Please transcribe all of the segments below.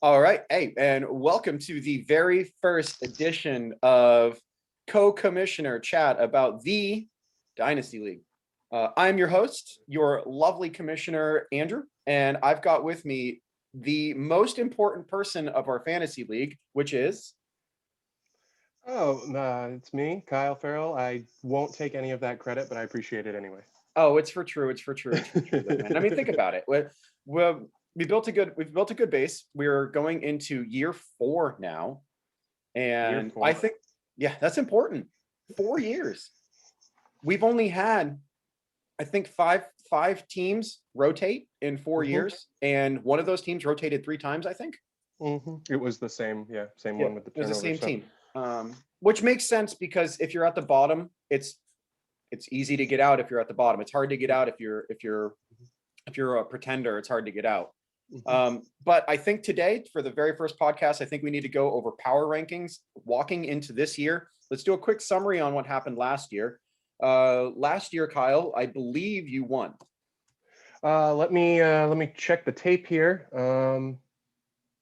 All right. Hey, and welcome to the very first edition of Co-Commissioner Chat about the Dynasty League. I'm your host, your lovely commissioner, Andrew, and I've got with me the most important person of our fantasy league, which is... It's me, Kyle Farrell. I won't take any of that credit, but I appreciate it anyway. Oh, it's for true. It's for true. It's for true, though, man. I mean, think about it. We've built a good base. We're going into year 4 now. Year And I four. think, yeah, that's important. 4 years. We've only had, I think, five teams rotate in 4 Mhm, years, and one of those teams rotated 3 times, I think. It was the same, same Yeah, one with the it was the turnover. same So, team. Which makes sense because if you're at the bottom, it's easy to get out if you're at the bottom. It's hard to get out if you're a pretender. It's hard to get out. mhm. But I think today, for the very first podcast, I think we need to go over power rankings walking into this year. Let's do a quick summary on what happened last year. Last year, Kyle, I believe you won. Let me check the tape here.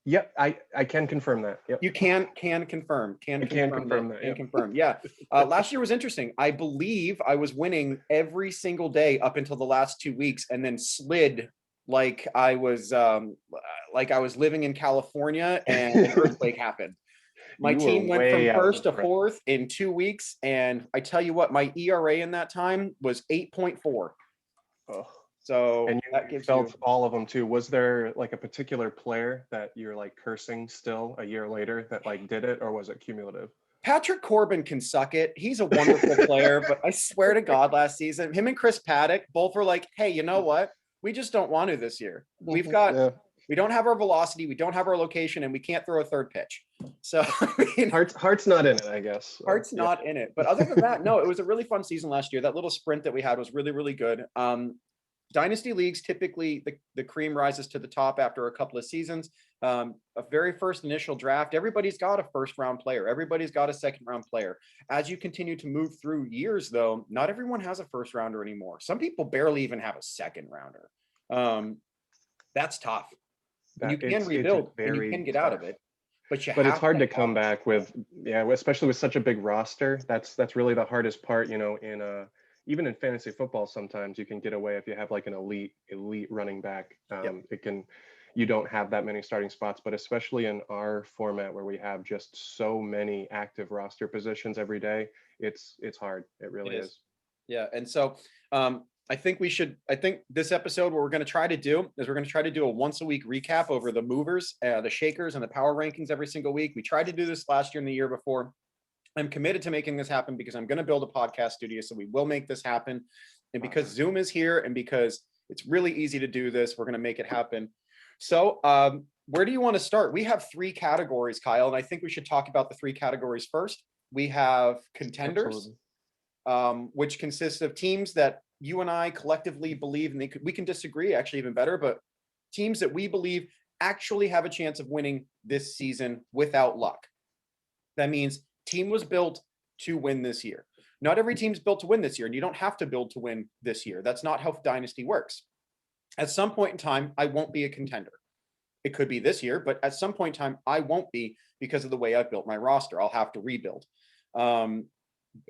Yep, I can confirm that. Yep, You can confirm, I can confirm that. can Yep. confirm. Yeah. Last year was interesting. I believe I was winning every single day up until the last 2 weeks, and then slid like I was living in California and an earthquake happened. My You were team went from way out first in to front. fourth in 2 weeks, and I tell you what, my ERA in that time was 8.4. Oh. So And that you gives felt you... all of them too. Was there like a particular player that you're like cursing still a year later that like did it, or was it cumulative? Patrick Corbin can suck it. He's a wonderful player, but I swear to God, last season, him and Chris Paddock both were like, "Hey, you know what? We just don't want to this year. Yeah. We don't have our velocity, we don't have our location, and we can't throw a third pitch." So I mean, Heart's not in it, I guess. So, heart's yeah. not in it. But other than that, no, it was a really fun season last year. That little sprint that we had was really, really good. Dynasty leagues, typically the cream rises to the top after a couple of seasons. A very first initial draft, everybody's got a first round player. Everybody's got a second round player. As you continue to move through years, though, not everyone has a first rounder anymore. Some people barely even have a second rounder. That's tough. And you That can it's rebuild and you very can get out of tough. it, but you But it's have hard to to have... come back with, yeah, especially with such a big roster. That's really the hardest part, in even in fantasy football, sometimes you can get away if you have like an elite running back. Yep. You don't have that many starting spots, but especially in our format where we have just so many active roster positions every day, it's hard. It It really is. is. Yeah. And so I think this episode, what we're going to try to do is we're going to try to do a once a week recap over the movers, the shakers, and the power rankings every single week. We tried to do this last year and the year before. I'm committed to making this happen because I'm going to build a podcast studio. So we will make this happen. And because Zoom is here and because it's really easy to do this, we're going to make it happen. So where do you want to start? We have 3 categories, Kyle, and I think we should talk about the 3 categories first. We have contenders, Absolutely. which consists of teams that you and I collectively believe, and we can disagree actually even better, but teams that we believe actually have a chance of winning this season without luck. That means team was built to win this year. Not every team's built to win this year, and you don't have to build to win this year. That's not how Dynasty works. At some point in time, I won't be a contender. It could be this year, but at some point in time, I won't be because of the way I've built my roster. I'll have to rebuild. And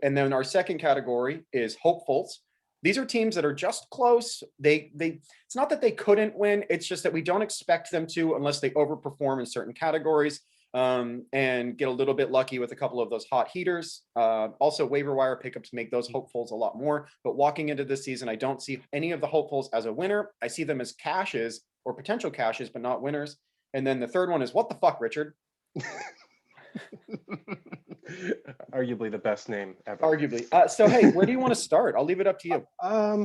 then our second category is hopefuls. These are teams that are just close. It's not that they couldn't win. It's just that we don't expect them to unless they overperform in certain categories and get a little bit lucky with a couple of those hot heaters. Also, waiver wire pickups make those hopefuls a lot more. But walking into this season, I don't see any of the hopefuls as a winner. I see them as cashes or potential cashes, but not winners. And then the third one is what the fuck, Richard? Arguably the best name ever. Arguably. So, hey, where do you want to start? I'll leave it up to you.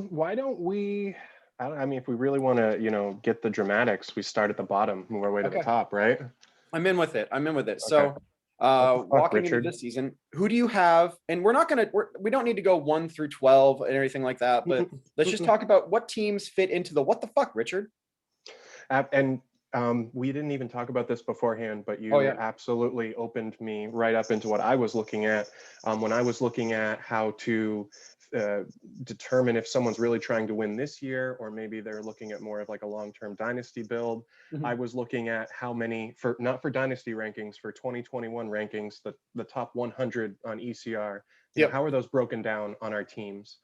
Why don't we? I mean, if we really want to, get the dramatics, we start at the bottom, move our way to the Okay. top, right? I'm in with it. Okay. So, What the fuck, walking into Richard? this season, who do you have? And we don't need to go 1 through 12 and everything like that, but let's just talk about what teams fit into the what the fuck, Richard. And we didn't even talk about this beforehand, but you Oh, yeah. absolutely opened me right up into what I was looking at when I was looking at how to determine if someone's really trying to win this year, or maybe they're looking at more of like a long-term dynasty build. I was looking at how many, for not for dynasty rankings, for 2021 rankings, the top 100 on ECR, you know, Yep. how are those broken down on our teams?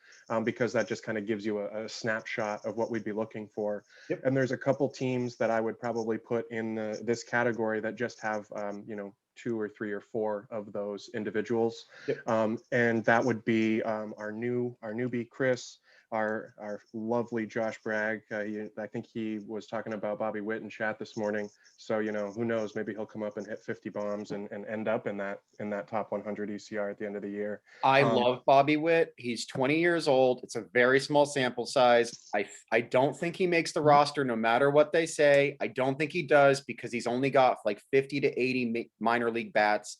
Because that just kind of gives you a snapshot of what we'd be looking for. Yep. And there's a couple teams that I would probably put in this category that just have, you know, 2 or 3 or 4 of those individuals. Yep. And that would be our newbie Chris, our lovely Josh Bragg. I think he was talking about Bobby Witt in chat this morning. So, you know, who knows, maybe he'll come up and hit 50 bombs and end up in that top 100 ECR at the end of the year. I love Bobby Witt. He's 20 years old. It's a very small sample size. I don't think he makes the roster no matter what they say. I don't think he does, because he's only got like 50 to 80 minor league bats.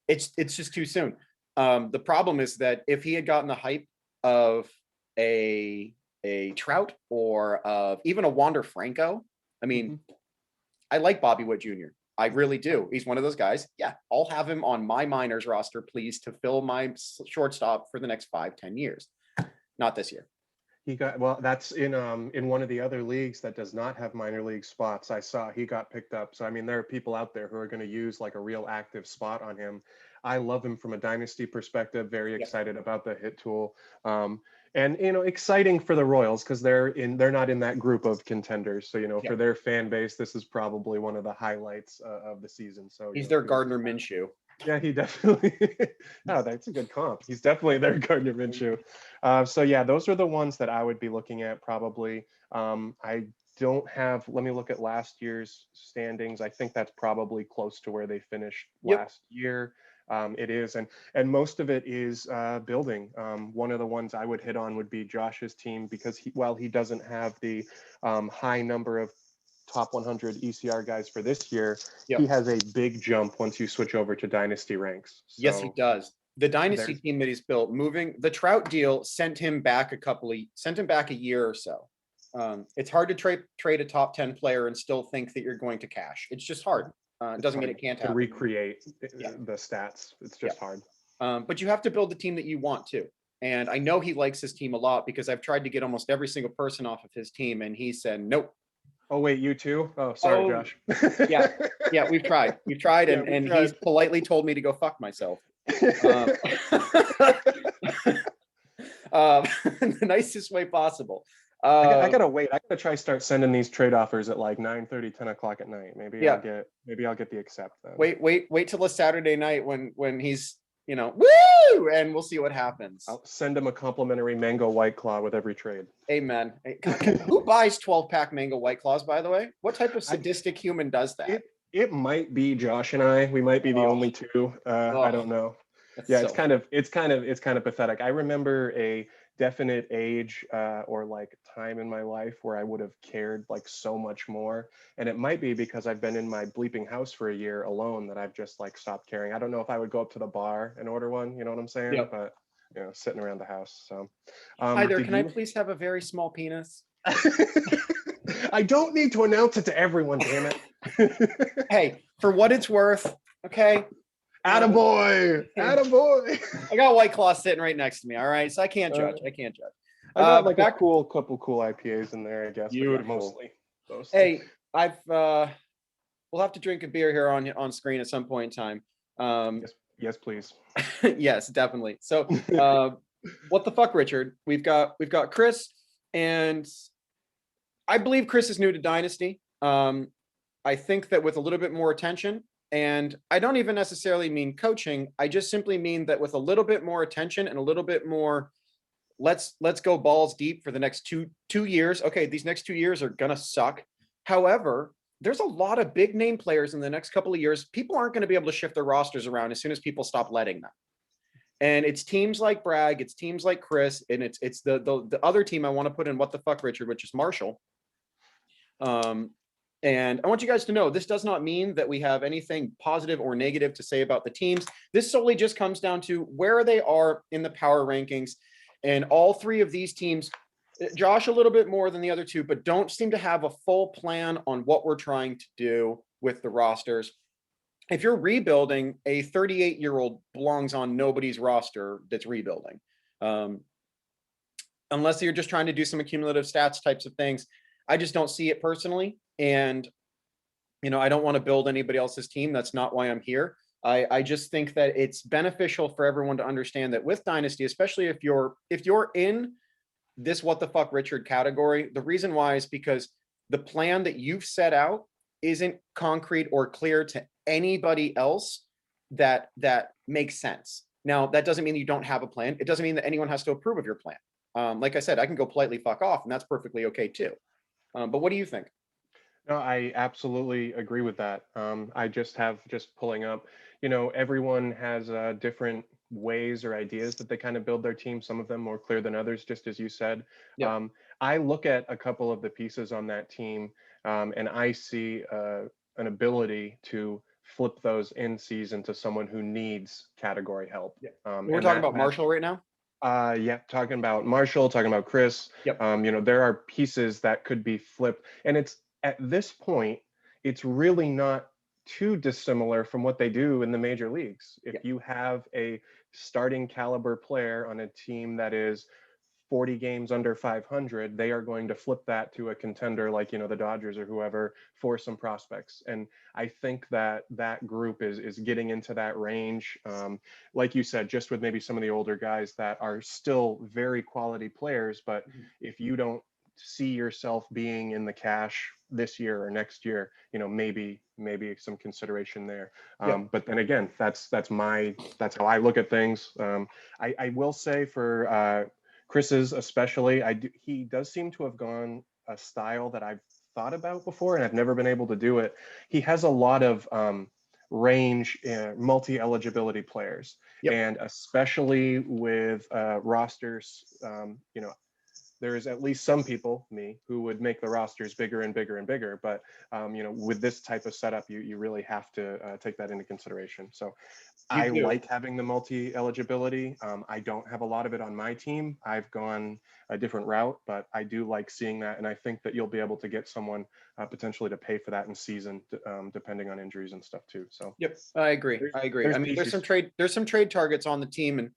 It's just too soon. The problem is that if he had gotten the hype of a Trout or of even a Wander Franco, I mean, I like Bobby Witt Jr. I really do. He's one of those guys. Yeah, I'll have him on my minors roster, please, to fill my shortstop for the next 5-10 years. Not this year. He got, well, that's in one of the other leagues that does not have minor league spots. I saw he got picked up. So I mean, there are people out there who are going to use like a real active spot on him. I love him from a dynasty perspective. Very excited about the hit tool. And you know, exciting for the Royals because they're not in that group of contenders. So you know, for their fan base, this is probably one of the highlights of the season. So he's their Gardner Minshew. Yeah, he definitely. Oh, that's a good comp. He's definitely their Gardner Minshew. So yeah, those are the ones that I would be looking at probably. I don't have. Let me look at last year's standings. I think that's probably close to where they finished last year. It is, and most of it is building. One of the ones I would hit on would be Josh's team, because while he doesn't have the high number of top 100 ECR guys for this year, he has a big jump once you switch over to dynasty ranks. So yes, he does. The dynasty team that he's built, moving the Trout deal, sent him back a year or so. It's hard to trade a top 10 player and still think that you're going to cash. It's just hard. It doesn't mean it can't happen. To recreate the stats. It's just hard. But you have to build the team that you want to. And I know he likes his team a lot, because I've tried to get almost every single person off of his team, and he said, nope. Oh, wait, you too? Oh, sorry, Josh. Yeah, we've tried. And he's politely told me to go fuck myself. The nicest way possible. I gotta wait. I gotta try start sending these trade offers at like 9:30, 10 o'clock at night. Maybe I'll get the accept then. Wait till a Saturday night when he's, you know, woo, and we'll see what happens. I'll send him a complimentary mango White Claw with every trade. Amen. Who buys 12-pack mango White Claws, by the way? What type of sadistic human does that? It might be Josh and I. We might be the only two. I don't know. It's kind of pathetic. I remember a definite age or like time in my life where I would have cared like so much more, and it might be because I've been in my bleeping house for a year alone that I've just like stopped caring. I don't know if I would go up to the bar and order one, you know what I'm saying? But you know, sitting around the house. So hi there, can I please have a very small penis? I don't need to announce it to everyone, damn it. Hey, for what it's worth, okay? Attaboy! Attaboy! I got White Claw sitting right next to me, all right? So I can't judge. I got like a couple cool IPAs in there, I guess. Beautiful. Mostly. Hey, we'll have to drink a beer here on screen at some point in time. Yes, please. Yes, definitely. So, what the fuck, Richard? We've got Chris, and I believe Chris is new to Dynasty. I think that with a little bit more attention, and I don't even necessarily mean coaching, I just simply mean that with a little bit more attention and a little bit more, let's go balls deep for the next two years. Okay, these next 2 years are gonna suck. However, there's a lot of big name players in the next couple of years. People aren't going to be able to shift their rosters around as soon as people stop letting them. And it's teams like Bragg, it's teams like Chris, and it's the other team I want to put in what the fuck, Richard, which is Marshall. And I want you guys to know, this does not mean that we have anything positive or negative to say about the teams. This solely just comes down to where they are in the power rankings. And all three of these teams, Josh a little bit more than the other two, but don't seem to have a full plan on what we're trying to do with the rosters. If you're rebuilding, a 38-year-old belongs on nobody's roster that's rebuilding. unless you're just trying to do some accumulative stats types of things. I just don't see it personally. And, I don't want to build anybody else's team. That's not why I'm here. I just think that it's beneficial for everyone to understand that with Dynasty, especially if you're in this what the fuck Richard category, the reason why is because the plan that you've set out isn't concrete or clear to anybody else that makes sense. Now, that doesn't mean you don't have a plan. It doesn't mean that anyone has to approve of your plan. Like I said, I can go politely fuck off, and that's perfectly okay too. But what do you think? No, I absolutely agree with that. I just pulling up, everyone has different ways or ideas that they kind of build their team, some of them more clear than others, just as you said. Yep. I look at a couple of the pieces on that team, and I see an ability to flip those in season to someone who needs category help. Yeah. Um, We're and talking that, about Marshall right now. yeah, talking about Marshall, talking about Chris. Yep. There are pieces that could be flipped, and it's at this point, it's really not too dissimilar from what they do in the major leagues. If Yep. you have a starting caliber player on a team that is 40 games under 500, they are going to flip that to a contender like, the Dodgers or whoever for some prospects. And I think that that group is getting into that range. Like you said, just with maybe some of the older guys that are still very quality players, but if you don't see yourself being in the cash this year or next year, maybe some consideration there. Yep. But then again, that's how I look at things. I will say for Chris's especially, he does seem to have gone a style that I've thought about before, and I've never been able to do it. He has a lot of range, multi-eligibility players, Yep. and especially with rosters, there's at least some people, me, who would make the rosters bigger and bigger and bigger. But with this type of setup, you really have to take that into consideration. So I like having the multi-eligibility. I don't have a lot of it on my team. I've gone a different route, but I do like seeing that. And I think that you'll be able to get someone potentially to pay for that in season, depending on injuries and stuff too. So yep, I agree. I mean, there's some trade targets on the team, and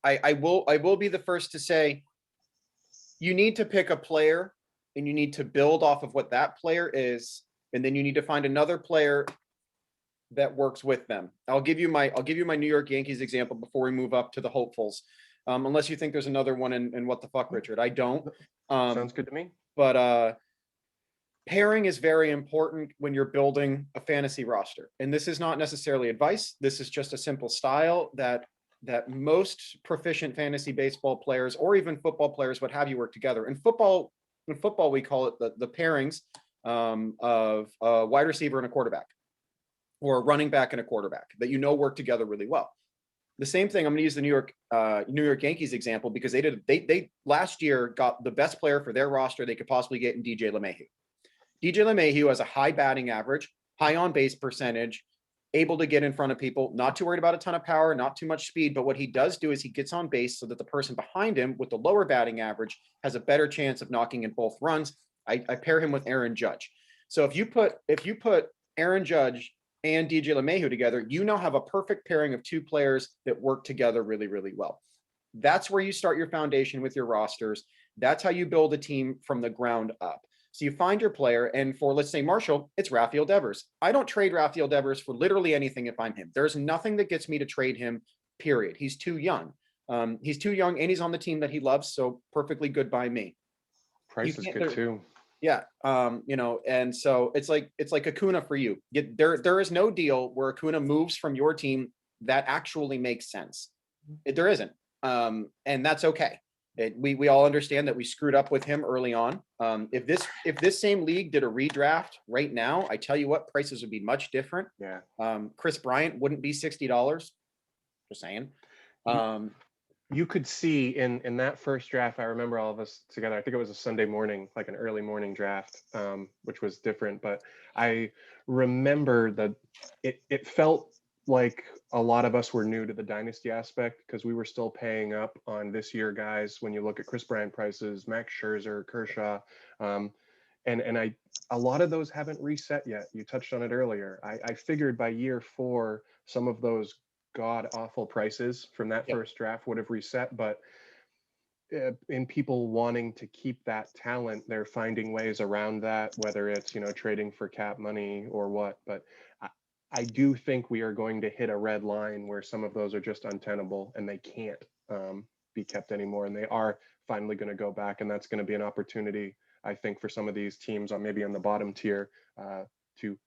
I will be the first to say you need to pick a player and you need to build off of what that player is, and then you need to find another player that works with them. I'll give you my New York Yankees example before we move up to the hopefuls. Unless you think there's another one in what the fuck, Richard. I don't. Sounds good to me. But pairing is very important when you're building a fantasy roster. And this is not necessarily advice. This is just a simple style that most proficient fantasy baseball players or even football players would have you work together. In football, we call it the pairings of a wide receiver and a quarterback, or a running back and a quarterback that work together really well. The same thing, I'm going to use the New York Yankees example because they last year got the best player for their roster they could possibly get in DJ LeMahieu. DJ LeMahieu has a high batting average, high on base percentage, able to get in front of people, not too worried about a ton of power, not too much speed. But what he does do is he gets on base so that the person behind him with the lower batting average has a better chance of knocking in both runs. I pair him with Aaron Judge. So if you put Aaron Judge and DJ LeMahieu together, you now have a perfect pairing of two players that work together really, really well. That's where you start your foundation with your rosters. That's how you build a team from the ground up. So you find your player, and for, let's say, Marshall, it's Rafael Devers. I don't trade Rafael Devers for literally anything if I'm him. There's nothing that gets me to trade him, period. He's too young. He's too young, and he's on the team that he loves, so perfectly good by me. Price is good too. Yeah, and so it's like Acuna for you. There is no deal where Acuna moves from your team that actually makes sense. There isn't, and that's okay. We all understand that we screwed up with him early on. If this same league did a redraft right now, I tell you what, prices would be much different. Yeah. Chris Bryant wouldn't be $60. Just saying. You could see in that first draft, I remember all of us together, I think it was a Sunday morning, like an early morning draft, which was different. But I remember that it felt like a lot of us were new to the dynasty aspect because we were still paying up on this year guys. When you look at Chris Bryant prices, Max Scherzer, Kershaw, and a lot of those haven't reset yet. You touched on it earlier. I figured by year 4, some of those god awful prices from that first draft would have reset, but in people wanting to keep that talent, they're finding ways around that, whether it's, trading for cap money or what. But I do think we are going to hit a red line where some of those are just untenable and they can't be kept anymore. And they are finally going to go back. And that's going to be an opportunity, I think, for some of these teams on maybe on the bottom tier to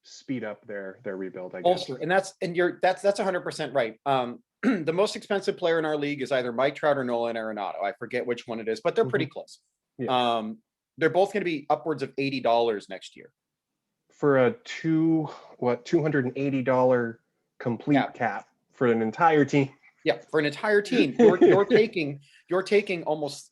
speed up their rebuild, I guess. Bolster, and that's 100% right. The most expensive player in our league is either Mike Trout or Nolan Arenado. I forget which one it is, but they're pretty close. Yeah. They're both going to be upwards of $80 next year for a $280 complete cap for an entire team. Yeah, for an entire team, you're taking almost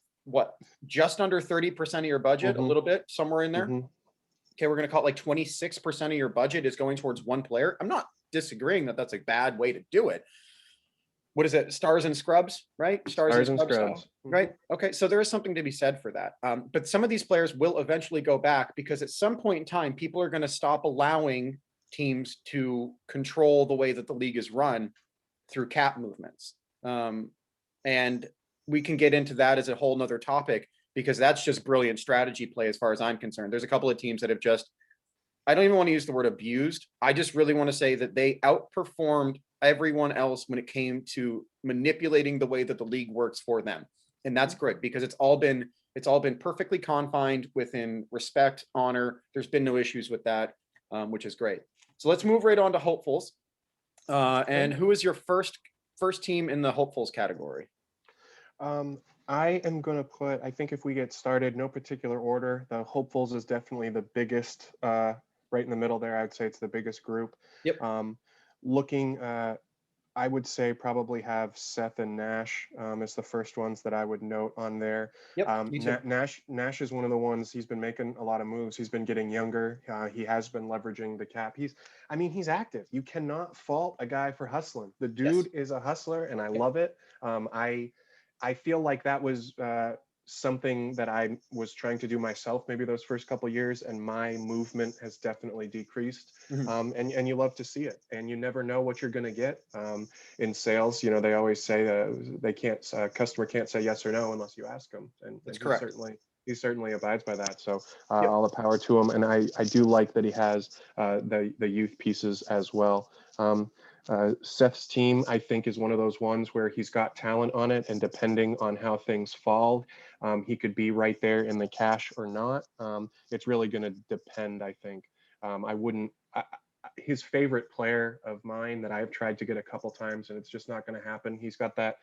just under 30% of your budget, a little bit somewhere in there. Okay, we're going to call it like 26% of your budget is going towards one player. I'm not disagreeing that that's a bad way to do it. What is it? Stars and scrubs, right? Stars and scrubs. Right. Okay. So there is something to be said for that. But some of these players will eventually go back because at some point in time, people are going to stop allowing teams to control the way that the league is run through cap movements. And we can get into that as a whole nother topic because that's just brilliant strategy play as far as I'm concerned. There's a couple of teams that have just, I don't even want to use the word abused. I just really want to say that they outperformed everyone else when it came to manipulating the way that the league works for them. And that's great because it's all been perfectly confined within respect, honor. There's been no issues with that, which is great. So let's move right on to hopefuls. And who is your first team in the hopefuls category? I am going to put, I think if we get started, no particular order, the hopefuls is definitely the biggest, right in the middle there. I would say it's the biggest group. Yep. Looking, I would say probably have Seth and Nash as the first ones that I would note on there. Yep, Nash is one of the ones, he's been making a lot of moves. He's been getting younger. He has been leveraging the cap. He's active. You cannot fault a guy for hustling. The dude is a hustler and I love it. I feel like that was something that I was trying to do myself maybe those first couple of years, and my movement has definitely decreased. And you love to see it, and you never know what you're going to get in sales. They always say they can't, customer can't say yes or no unless you ask them, and that's correct. He certainly abides by that. So all the power to him, and I do like that he has the youth pieces as well. Seth's team, I think, is one of those ones where he's got talent on it, and depending on how things fall, he could be right there in the cash or not. It's really going to depend, I think. His favorite player of mine that I've tried to get a couple times, and it's just not going to happen. He's got that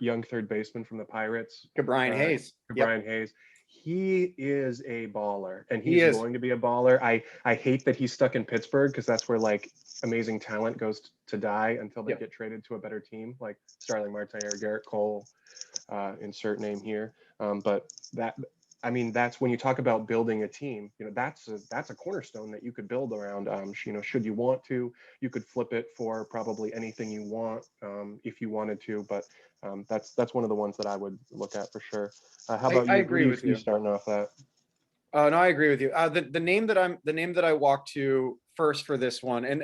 young third baseman from the Pirates, Brian Hayes. Brian Hayes. He is a baller, and he's going to be a baller. I hate that he's stuck in Pittsburgh because that's where like amazing talent goes to die until they get traded to a better team, like Starling Marte or Garrett Cole, insert name here. But that's when you talk about building a team. That's a cornerstone that you could build around. Should you want to, you could flip it for probably anything you want if you wanted to. But that's one of the ones that I would look at for sure. How about you? I agree with you. Starting off that. No, I agree with you. The name that I walked to first for this one, and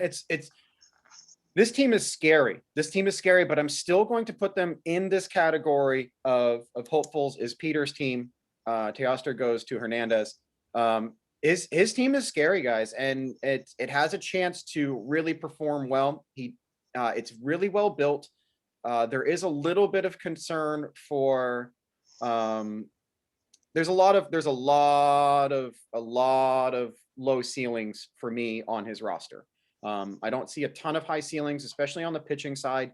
this team is scary. This team is scary, but I'm still going to put them in this category of hopefuls. Is Peter's team. Teoscar goes to Hernandez. His team is scary, guys, and it has a chance to really perform well. It's really well built. There is a little bit of concern for there's a lot of low ceilings for me on his roster. I don't see a ton of high ceilings, especially on the pitching side.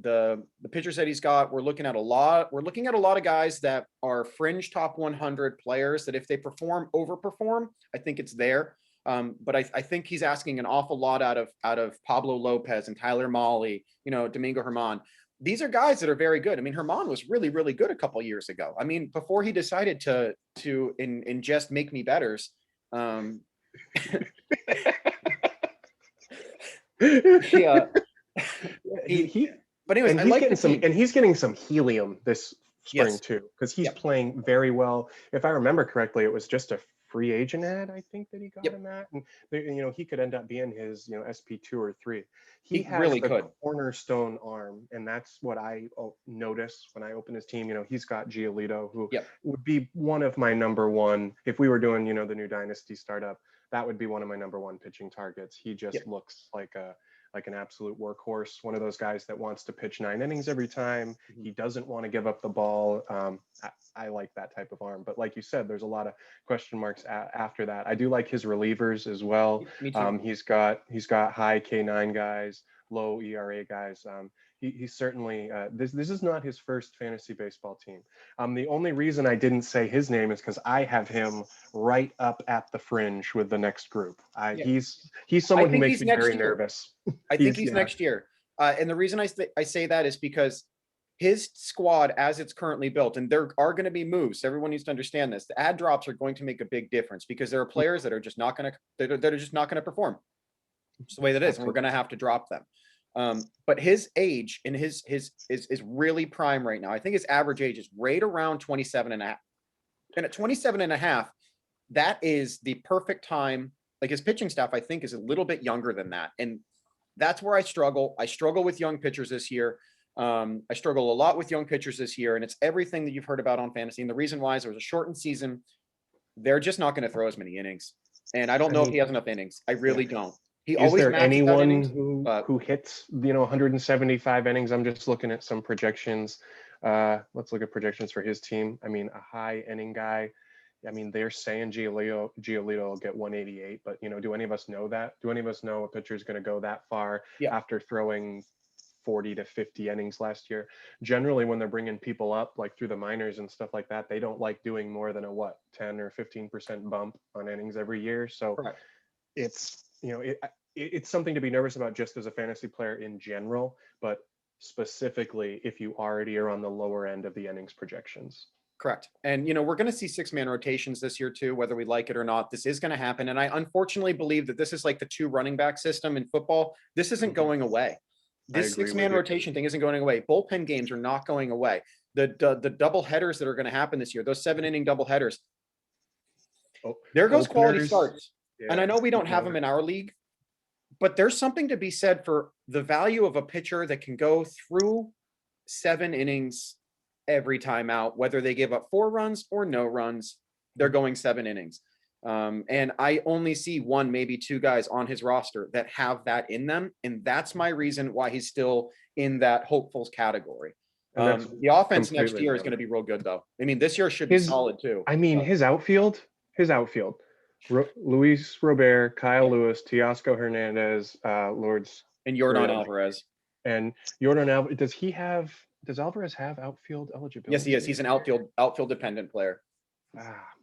The pitchers that he's got, we're looking at a lot of guys that are fringe top 100 players that if they overperform, I think it's there. But I think he's asking an awful lot out of Pablo Lopez and Tyler Mahle, Domingo Germán. These are guys that are very good. I mean, Germán was really, really good a couple years ago. I mean, before he decided to ingest make me betters. But anyways, he's getting some helium this spring too, because he's playing very well. If I remember correctly, it was just a free agent ad, I think, that he got Yep. him at. And he could end up being his, SP2 or 3. He He has really the could. cornerstone arm, and that's what I notice when I open his team. He's got Giolito, who Yep. would be one of my number one, if we were doing, the new Dynasty startup, that would be one of my number one pitching targets. He just Yep. looks like an absolute workhorse, one of those guys that wants to pitch 9 innings every time. Mhm. He doesn't want to give up the ball. I like that type of arm, but like you said, there's a lot of question marks after that. I do like his relievers as well. Me too. He's got high K9 guys, low ERA guys. He's certainly this is not his first fantasy baseball team. The only reason I didn't say his name is because I have him right up at the fringe with the next group. Yeah. He's someone who think makes he's me next very year. nervous. I think he's next year. And the reason I say that is because his squad, as it's currently built, and there are going to be moves. Everyone needs to understand this. The ad drops are going to make a big difference because there are players that are just not going to perform. It's the way that is, and we're going to have to drop them. But his age and his is really prime right now. I think his average age is right around 27 and a half. And at 27 and a half, that is the perfect time. Like his pitching staff, I think, is a little bit younger than that. And that's where I struggle. I struggle with young pitchers this year. I struggle a lot with young pitchers this year, and it's everything that you've heard about on fantasy. And the reason why is there was a shortened season. They're just not going to throw as many innings. And I don't know if he has enough innings. I really don't. He Is always there maxes out anyone innings, who hits 175 innings? I'm just looking at some projections. Let's look at projections for his team. I mean, a high inning guy. I mean, they're saying Giolito will get 188, but do any of us know that? Do any of us know a pitcher is going to go that far after throwing 40 to 50 innings last year? Generally, when they're bringing people up like through the minors and stuff like that, they don't like doing more than a 10 or 15% bump on innings every year. So correct. It's it's something to be nervous about just as a fantasy player in general, but specifically if you already are on the lower end of the innings projections. Correct. And, we're going to see 6-man rotations this year too, whether we like it or not. This is going to happen. And I unfortunately believe that this is like the 2 running back system in football. This isn't going away. This 6-man rotation thing isn't going away. Bullpen games are not going away. The double headers that are going to happen this year, those 7-inning double headers. There goes quality starts. Yeah, and I know we don't have them in our league, but there's something to be said for the value of a pitcher that can go through 7 innings every time out, whether they give up 4 runs or no runs, they're going 7 innings. And I only see 1, maybe 2 guys on his roster that have that in them. And that's my reason why he's still in that hopefuls category. The offense next year is going to be real good though. I mean, this year should be solid too. I mean, his outfield, Luis Robert, Kyle Lewis, Teoscar Hernandez, Lourdes, and Yordan Alvarez. And Yordan Alvarez, does Alvarez have outfield eligibility? Yes, he is. He's an outfield dependent player.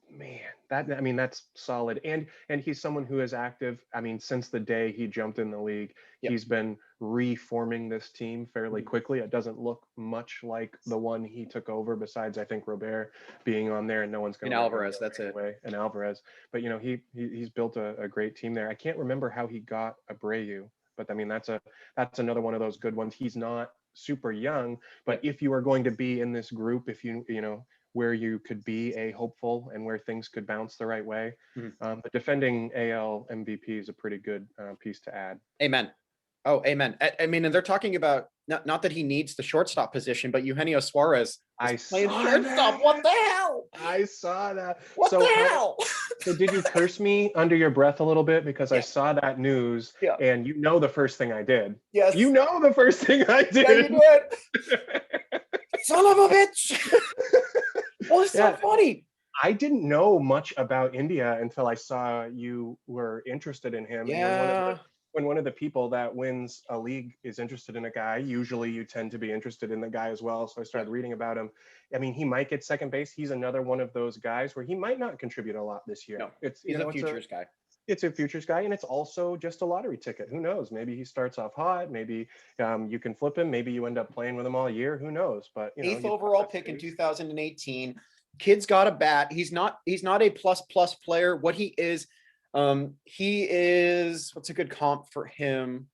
Man, that's solid. And he's someone who is active. I mean, since the day he jumped in the league, he's been reforming this team fairly quickly. It doesn't look much like the one he took over, besides I think Robert being on there, and no one's going to. And Alvarez, that's it. And Alvarez, but he's built a great team there. I can't remember how he got Abreu, but I mean that's another one of those good ones. He's not super young, but if you are going to be in this group, if you where you could be a hopeful and where things could bounce the right way. The defending AL MVP is a pretty good piece to add. Amen. Oh, amen. I mean, and they're talking about not that he needs the shortstop position, but Eugenio Suarez is playing shortstop. What the hell? I saw that. What the hell? So did you curse me under your breath a little bit because I saw that news and the first thing I did? Yes. The first thing I did. Yeah, you did. Son of a bitch. Well, it's so funny. I didn't know much about India until I saw you were interested in him. Yeah. When one of the people that wins a league is interested in a guy, usually you tend to be interested in the guy as well. So I started reading about him. I mean, he might get second base. He's another one of those guys where he might not contribute a lot this year. No, he's a futures guy. It's a futures guy, and it's also just a lottery ticket. Who knows? Maybe he starts off hot. Maybe you can flip him. Maybe you end up playing with him all year. Who knows? But 8th overall pick in 2018. Kid's got a bat. He's not a plus player. What he is, what's a good comp for him?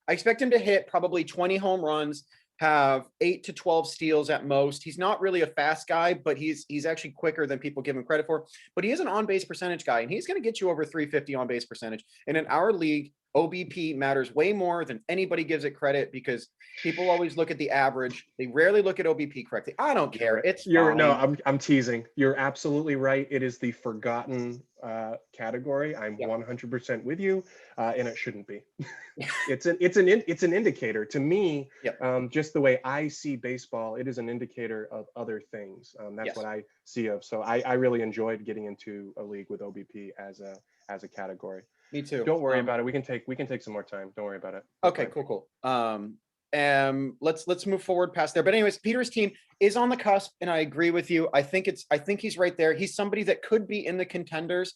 I expect him to hit probably 20 home runs, have 8 to 12 steals at most. He's not really a fast guy, but he's actually quicker than people give him credit for. But he is an on-base percentage guy, and he's going to get you over 350 on-base percentage. And in our league, OBP matters way more than anybody gives it credit, because people always look at the average. They rarely look at OBP correctly. I don't care. It's fine. No, I'm teasing. You're absolutely right. It is the forgotten category. I'm 100% with you, and it shouldn't be. It's an indicator to me. Just the way I see baseball, it is an indicator of other things. That's what I see of. So I really enjoyed getting into a league with OBP as a category. Me too. Don't worry about it. We can take some more time. Don't worry about it. Okay, cool. Let's move forward past there. But anyways, Peter's team is on the cusp, and I agree with you. I think he's right there. He's somebody that could be in the contenders.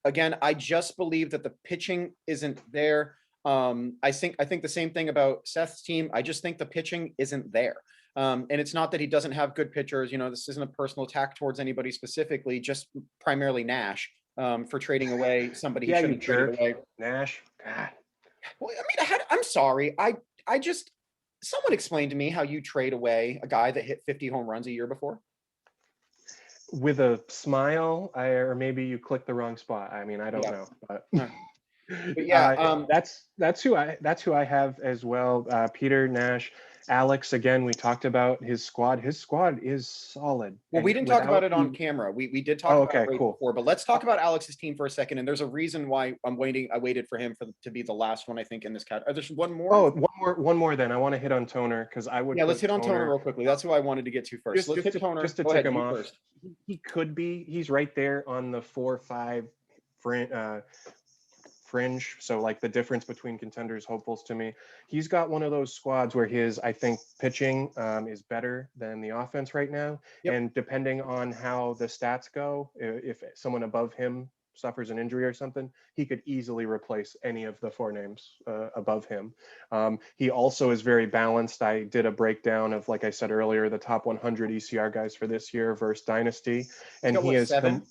Again, I just believe that the pitching isn't there. I think the same thing about Seth's team. I just think the pitching isn't there. And it's not that he doesn't have good pitchers. This isn't a personal attack towards anybody specifically, just primarily Nash, for trading away somebody he shouldn't trade away. Nash. God. Well, I mean, I'm sorry. I just, someone explained to me how you trade away a guy that hit 50 home runs a year before. With a smile, or maybe you clicked the wrong spot. I mean, I don't know, but. But yeah, that's who I have as well. Peter, Nash, Alex. Again, we talked about his squad. His squad is solid. Well, we didn't talk about it on camera. We did talk about it before, but let's talk about Alex's team for a second. And there's a reason why I waited for him to be the last one, I think, in this category. There's one more. Oh, one more. Then I want to hit on Toner, because I would. Yeah, let's hit on Toner real quickly. That's who I wanted to get to first. Let's hit Toner just to take him off. He could be. He's right there on the 4-5 fringe, so like the difference between contenders, hopefuls to me. He's got one of those squads where I think pitching is better than the offense right now. And depending on how the stats go, if someone above him suffers an injury or something, he could easily replace any of the 4 names above him. He also is very balanced. I did a breakdown of, like I said earlier, the top 100 ECR guys for this year versus Dynasty, and he is 7.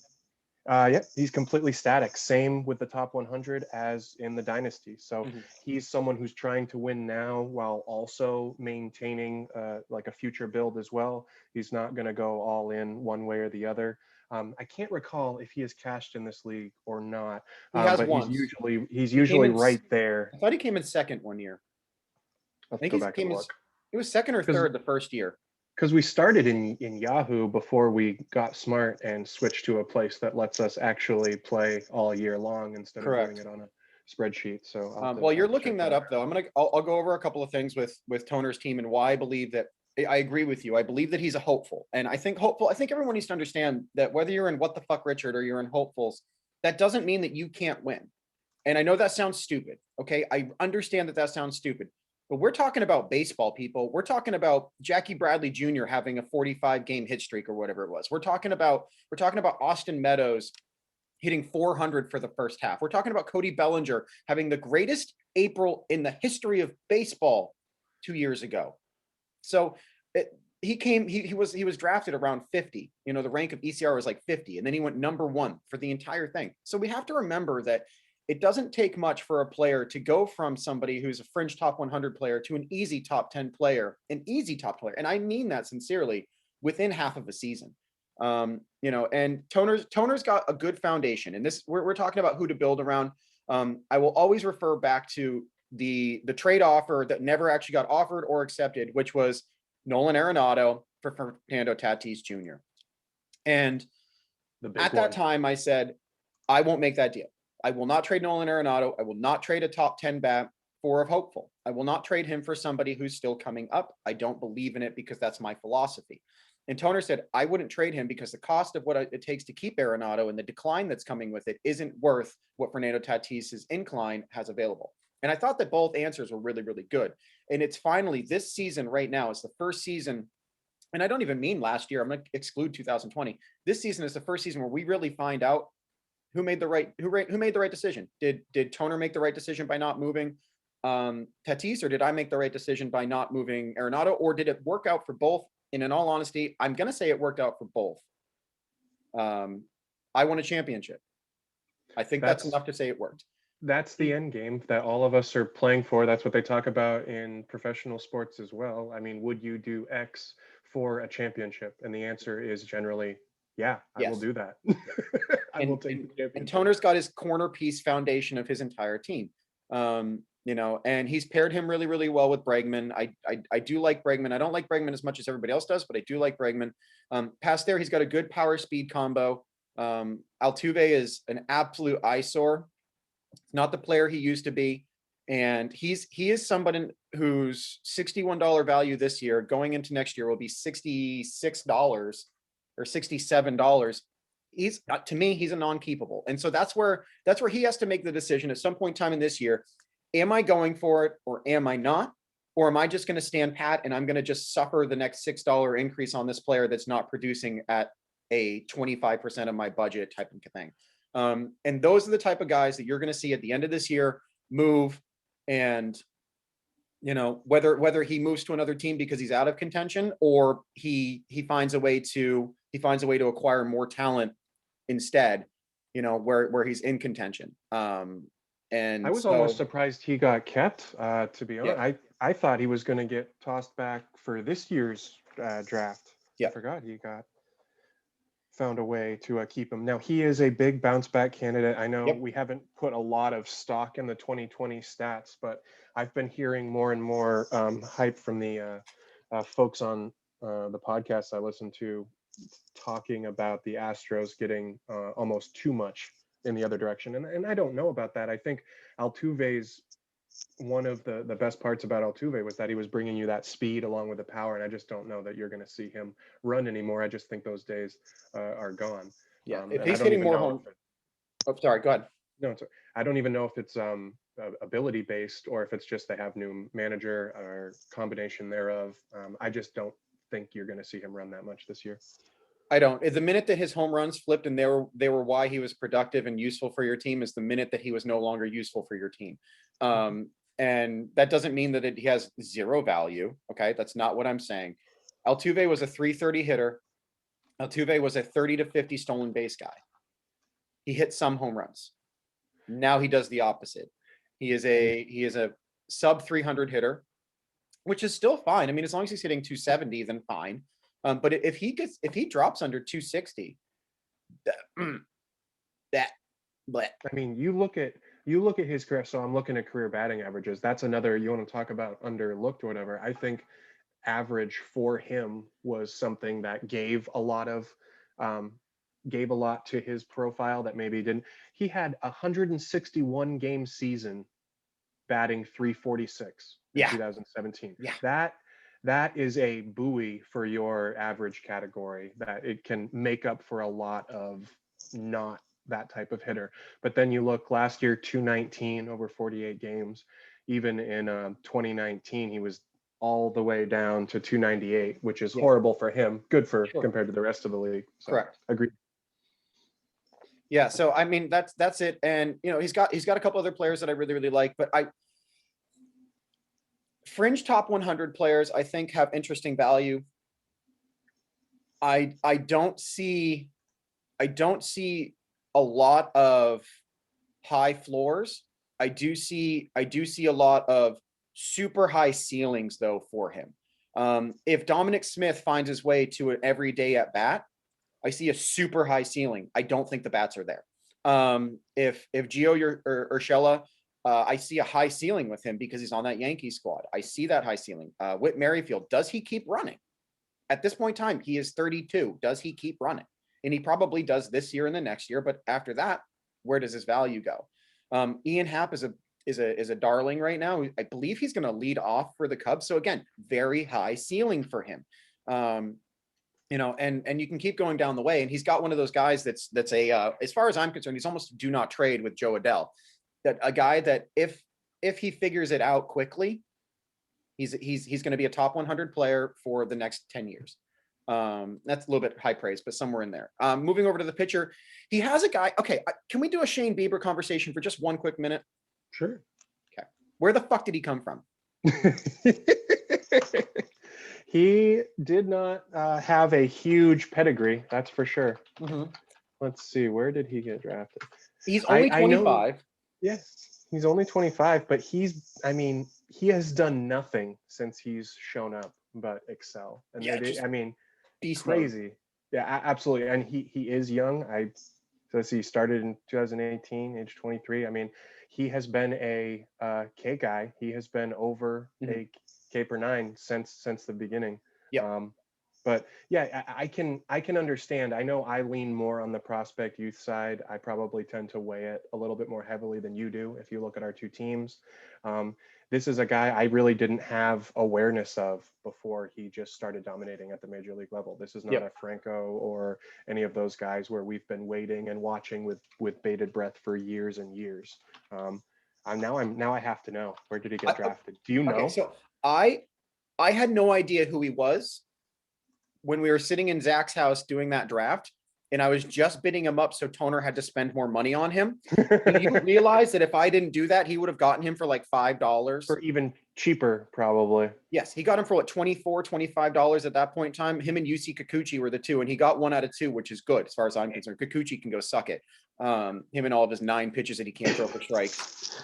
He's completely static. Same with the top 100 as in the Dynasty. So he's someone who's trying to win now while also maintaining like a future build as well. He's not going to go all in one way or the other. I can't recall if he has cashed in this league or not. He has but once. He's usually right there. I thought he came in second one year. I think he was second or third the first year. Because we started in Yahoo before we got smart and switched to a place that lets us actually play all year long instead of doing it on a spreadsheet. So while you're looking that up, though, I'll go over a couple of things with Toner's team and why I believe that. I agree with you. I believe that he's a hopeful, and I think everyone needs to understand that whether you're in What the Fuck Richard or you're in hopefuls, that doesn't mean that you can't win. And I know that sounds stupid. Okay, I understand that sounds stupid. But we're talking about baseball, people. We're talking about Jackie Bradley Jr. having a 45-game hit streak or whatever it was. We're talking about Austin Meadows hitting 400 for the first half. We're talking about Cody Bellinger having the greatest April in the history of baseball 2 years ago. So he was drafted around 50. The rank of ECR was like 50, and then he went number 1 for the entire thing. So we have to remember that it doesn't take much for a player to go from somebody who's a fringe top 100 player to an easy top 10 player, and I mean that sincerely, within half of a season. And Toner's got a good foundation, and this we're talking about who to build around. I will always refer back to the trade offer that never actually got offered or accepted, which was Nolan Arenado for Fernando Tatis Jr. And at that time, I said, I won't make that deal. I will not trade Nolan Arenado. I will not trade a top 10 bat for a hopeful. I will not trade him for somebody who's still coming up. I don't believe in it because that's my philosophy. And Toner said, I wouldn't trade him because the cost of what it takes to keep Arenado and the decline that's coming with it isn't worth what Fernando Tatis's incline has available. And I thought that both answers were really, really good. And it's finally this season right now is the first season. And I don't even mean last year. I'm going to exclude 2020. This season is the first season where we really find out who made the right decision. Did Toner make the right decision by not moving Tatis, or did I make the right decision by not moving Arenado, or did it work out for both? And in all honesty, I'm going to say it worked out for both. I won a championship. I think that's enough to say it worked. that's the end game that all of us are playing for. That's what they talk about in professional sports as well. I mean, would you do X for a championship? And the answer is generally, yeah, I will Yes. do that. I will And, take and, the championship. and Toner's got his corner piece foundation of his entire team. You know, and he's paired him really, really well with Bregman. I do like Bregman. I don't like Bregman as much as everybody else does, but I do like Bregman. Past there, he's got a good power speed combo. Altuve is an absolute eyesore. Not the player he used to be. And he is somebody whose $61 value this year going into next year will be $66 or $67. He's to me, he's a non-keepable. And so that's where he has to make the decision at some point in time in this year. Am I going for it or am I not? Or am I just going to stand pat and I'm going to just suffer the next $6 increase on this player that's not producing at a 25% of my budget type of thing? And those are the type of guys that you're going to see at the end of this year move. And, you know, whether he moves to another team because he's out of contention or he finds a way to acquire more talent instead, you know, where he's in contention. And I was so, almost surprised he got kept, to be honest. yeah, I thought he was going to get tossed back for this year's draft. Yeah. I forgot he got found a way to keep him. Now, he is a big bounce back candidate. I know Yep. we haven't put a lot of stock in the 2020 stats, but I've been hearing more and more hype from the folks on the podcast I listen to talking about the Astros getting almost too much in the other direction. And I don't know about that. I think Altuve's one of the best parts about Altuve was that he was bringing you that speed along with the power. And I just don't know that you're going to see him run anymore. I just think those days are gone. Yeah. If And I he's don't hitting even more know home, if oh, sorry, go ahead. no, I don't even know if it's ability based or if it's just they have new manager or combination thereof. I just don't think you're going to see him run that much this year. I don't. The minute that his home runs flipped and they were why he was productive and useful for your team is the minute that he was no longer useful for your team. And that doesn't mean that he has zero value. Okay. That's not what I'm saying. Altuve was a 330 hitter. Altuve was a 30 to 50 stolen base guy. He hit some home runs. Now he does the opposite. He is a sub 300 hitter, which is still fine. I mean, as long as he's hitting 270, then fine. But if he drops under 260, I mean, you look at his career. So I'm looking at career batting averages. That's another, you want to talk about underlooked or whatever. I think average for him was something that gave a lot to his profile that maybe didn't. He had 161 game season batting 346 in 2017. Yeah. That is a buoy for your average category, that it can make up for a lot of not that type of hitter. But then you look last year, 219 over 48 games. Even in 2019, he was all the way down to 298, which is horrible for him. Good for compared to the rest of the league. So, correct. Agreed. Yeah. So I mean, that's it. And you know, he's got a couple other players that I really, really like, but fringe top 100 players I think have interesting value. I don't see a lot of high floors. I do see a lot of super high ceilings though for him. If Dominic Smith finds his way to an everyday at bat, I see a super high ceiling. I don't think the bats are there. If Gio Urshela, I see a high ceiling with him because he's on that Yankee squad. I see that high ceiling. Whit Merrifield, does he keep running? At this point in time, he is 32. Does he keep running? And he probably does this year and the next year. But after that, where does his value go? Ian Happ is a darling right now. I believe he's going to lead off for the Cubs. So again, very high ceiling for him. You know, and you can keep going down the way. And he's got one of those guys that's as far as I'm concerned, he's almost do not trade with Joe Adell. That a guy that if he figures it out quickly, he's going to be a top 100 player for the next 10 years. That's a little bit high praise, but somewhere in there. Moving over to the pitcher, he has a guy. Okay, can we do a Shane Bieber conversation for just one quick minute? Sure. Okay, where the fuck did he come from? He did not have a huge pedigree, that's for sure. Mm-hmm. Let's see, where did he get drafted? He's only 25. Yeah. He's only 25, but I mean, he has done nothing since he's shown up but excel. And Yeah, just I mean, beast mode. crazy. Yeah, absolutely. And he is young. So he started in 2018, age 23. I mean, he has been a K guy. He has been over a K per 9 since the beginning. Yep. But yeah, I can understand. I know I lean more on the prospect youth side. I probably tend to weigh it a little bit more heavily than you do if you look at our two teams. This is a guy I really didn't have awareness of before he just started dominating at the major league level. This is not a Franco or any of those guys where we've been waiting and watching with bated breath for years and years. Now I have to know, where did he get drafted? Do you know? Okay, so I had no idea who he was when we were sitting in Zach's house doing that draft, and I was just bidding him up so Toner had to spend more money on him. And you realize that if I didn't do that, he would have gotten him for like $5. For even cheaper, probably. Yes, he got him for what, $24, $25 at that point in time. Him and UC Kikuchi were the two, and he got 1 out of 2, which is good as far as I'm concerned. Kikuchi can go suck it. Him and all of his 9 pitches that he can't throw for strikes.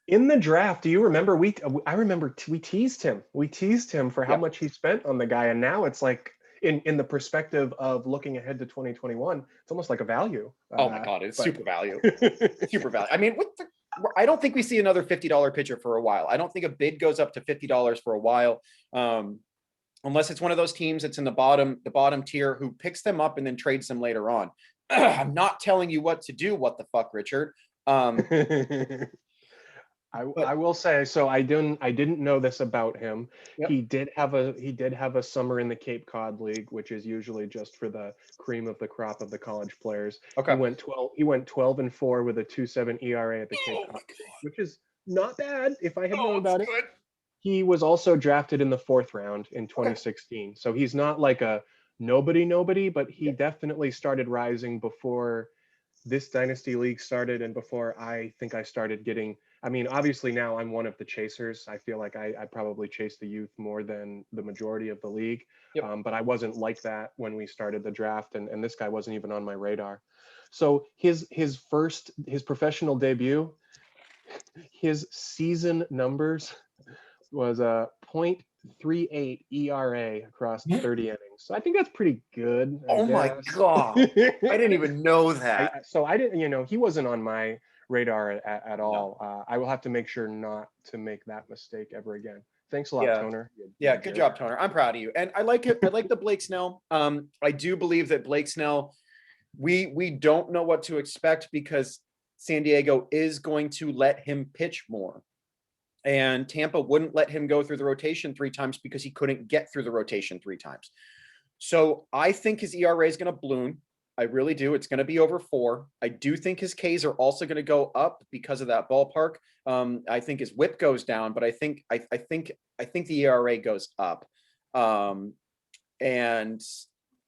In the draft, do you remember we teased him. We teased him for how much he spent on the guy, and now it's like in the perspective of looking ahead to 2021, it's almost like a value. Oh my God, it's super value. Super value. I mean, I don't think we see another $50 pitcher for a while. I don't think a bid goes up to $50 for a while. Unless it's one of those teams that's in the bottom tier who picks them up and then trades them later on. I'm not telling you what to do. What the fuck, Richard? I will say, so I didn't know this about him. Yep. He did have a summer in the Cape Cod League, which is usually just for the cream of the crop of the college players. Okay. He went 12-4 with a 2.7 ERA at the Cape Cod, which is not bad if I had known about it. Good. He was also drafted in the 4th round in 2016. Okay. So he's not like a nobody, but he definitely started rising before this Dynasty League started and before I think I started getting. I mean, obviously now I'm one of the chasers. I feel like I probably chase the youth more than the majority of the league. Yep. But I wasn't like that when we started the draft, and this guy wasn't even on my radar. So his professional debut, his season numbers was a .38 ERA across 30 innings. So I think that's pretty good. My God. I didn't even know that. I didn't, he wasn't on my radar at all. No. I will have to make sure not to make that mistake ever again. Thanks a lot, Toner. Yeah, good job, Toner. I'm proud of you. And I like it. I like the Blake Snell. I do believe that Blake Snell, we don't know what to expect because San Diego is going to let him pitch more. And Tampa wouldn't let him go through the rotation 3 times because he couldn't get through the rotation 3 times. So I think his ERA is going to balloon. I really do. It's going to be over 4. I do think his Ks are also going to go up because of that ballpark. I think his whip goes down, but I think the ERA goes up. And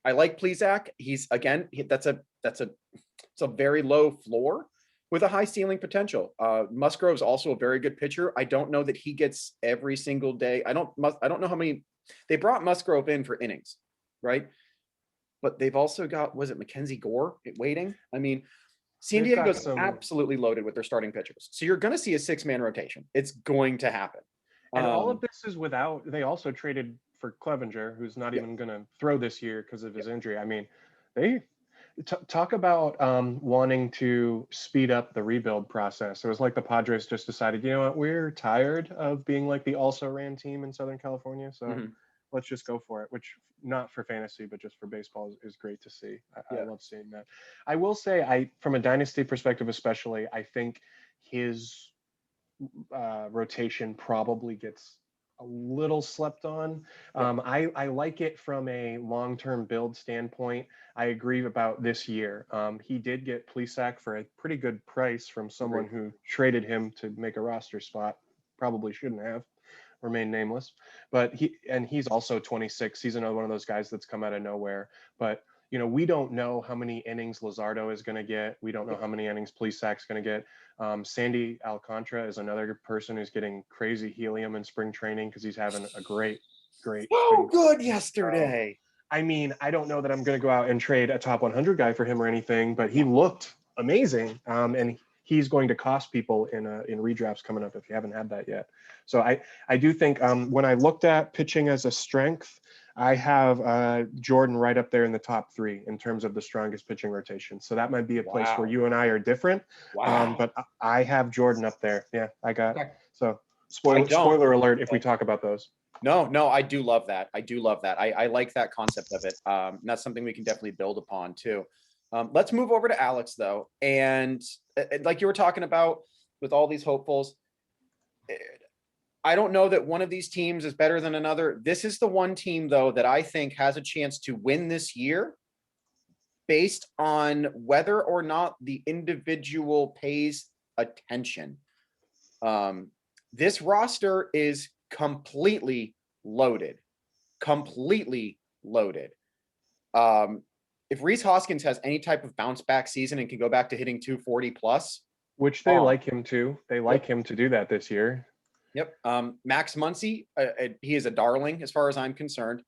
I like Plesac. He's again, it's a very low floor with a high ceiling potential. Musgrove's also a very good pitcher. I don't know that he gets every single day. I don't know how many they brought Musgrove in for innings, right? But they've also got, was it Mackenzie Gore waiting? I mean, San Diego's absolutely loaded with their starting pitchers. So you're going to see a 6-man rotation. It's going to happen. And all of this is without, they also traded for Clevenger, who's not even going to throw this year because of his injury. I mean, they talk about wanting to speed up the rebuild process. It was like the Padres just decided, you know what, we're tired of being like the also-ran team in Southern California. So let's just go for it, which not for fantasy, but just for baseball is great to see. I love seeing that. I will say, from a dynasty perspective, especially, I think his rotation probably gets a little slept on. I like it from a long-term build standpoint. I agree about this year. He did get Plesac for a pretty good price from someone who traded him to make a roster spot. Probably shouldn't have. Remain nameless, but he's also 26. He's another one of those guys that's come out of nowhere. But we don't know how many innings Luzardo is going to get. We don't know how many innings Plesac's going to get. Sandy Alcantara is another person who's getting crazy helium in spring training because he's having a great. Oh, good yesterday. I mean, I don't know that I'm going to go out and trade a top 100 guy for him or anything, but he looked amazing. And he's going to cost people in redrafts coming up if you haven't had that yet. So I do think when I looked at pitching as a strength, I have Jordan right up there in the top 3 in terms of the strongest pitching rotation. So that might be a place where you and I are different. But I have Jordan up there. Yeah, I got so spoiler alert if we talk about those. No, I do love that. I like that concept of it. And that's something we can definitely build upon too. Let's move over to Alex though. And like you were talking about with all these hopefuls, I don't know that one of these teams is better than another. This is the one team though that I think has a chance to win this year based on whether or not the individual pays attention. This roster is completely loaded. If Rhys Hoskins has any type of bounce back season and can go back to hitting 240 plus, which they like him to, him to do that this year. Yep. Max Muncy, he is a darling as far as I'm concerned.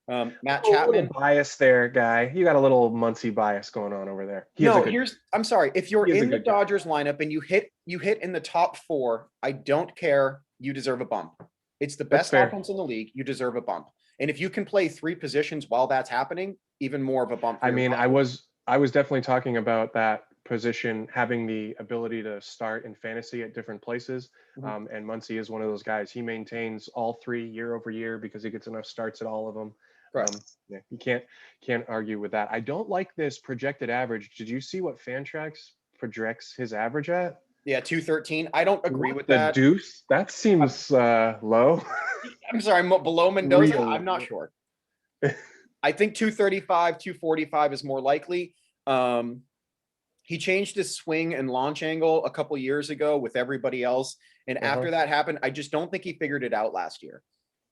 Matt Chapman. A little bias there, guy. You got a little Muncy bias going on over there. I'm sorry. If you're in the Dodgers lineup and you hit in the top 4, I don't care. You deserve a bump. It's the best offense in the league. You deserve a bump. And if you can play 3 positions while that's happening, even more of a bump. I mean, I was definitely talking about that position having the ability to start in fantasy at different places. And Muncy is one of those guys. He maintains all 3 year over year because he gets enough starts at all of them. Yeah, you can't argue with that. I don't like this projected average. Did you see what Fantrax projects his average at? Yeah, 213. I don't agree with that. The deuce? That seems low. I'm sorry, below Mendoza? I'm not sure. I think 235, 245 is more likely. He changed his swing and launch angle a couple years ago with everybody else. And after that happened, I just don't think he figured it out last year.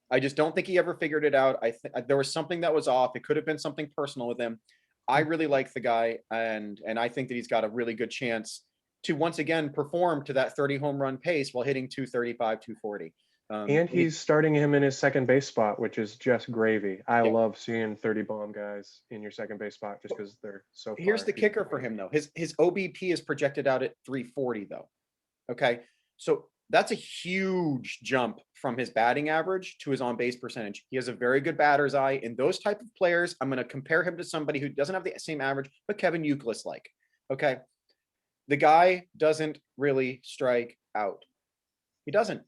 I just don't think he ever figured it out. There was something that was off. It could have been something personal with him. I really like the guy, and I think that he's got a really good chance to once again perform to that 30 home run pace while hitting 235, 240. And he's starting him in his second base spot, which is just gravy. I love seeing 30 bomb guys in your second base spot just because they're so far. Here's the kicker for him though. His OBP is projected out at 340 though. Okay. So that's a huge jump from his batting average to his on-base percentage. He has a very good batter's eye. And those type of players, I'm going to compare him to somebody who doesn't have the same average, but Kevin Youkilis like. Okay. The guy doesn't really strike out. He doesn't.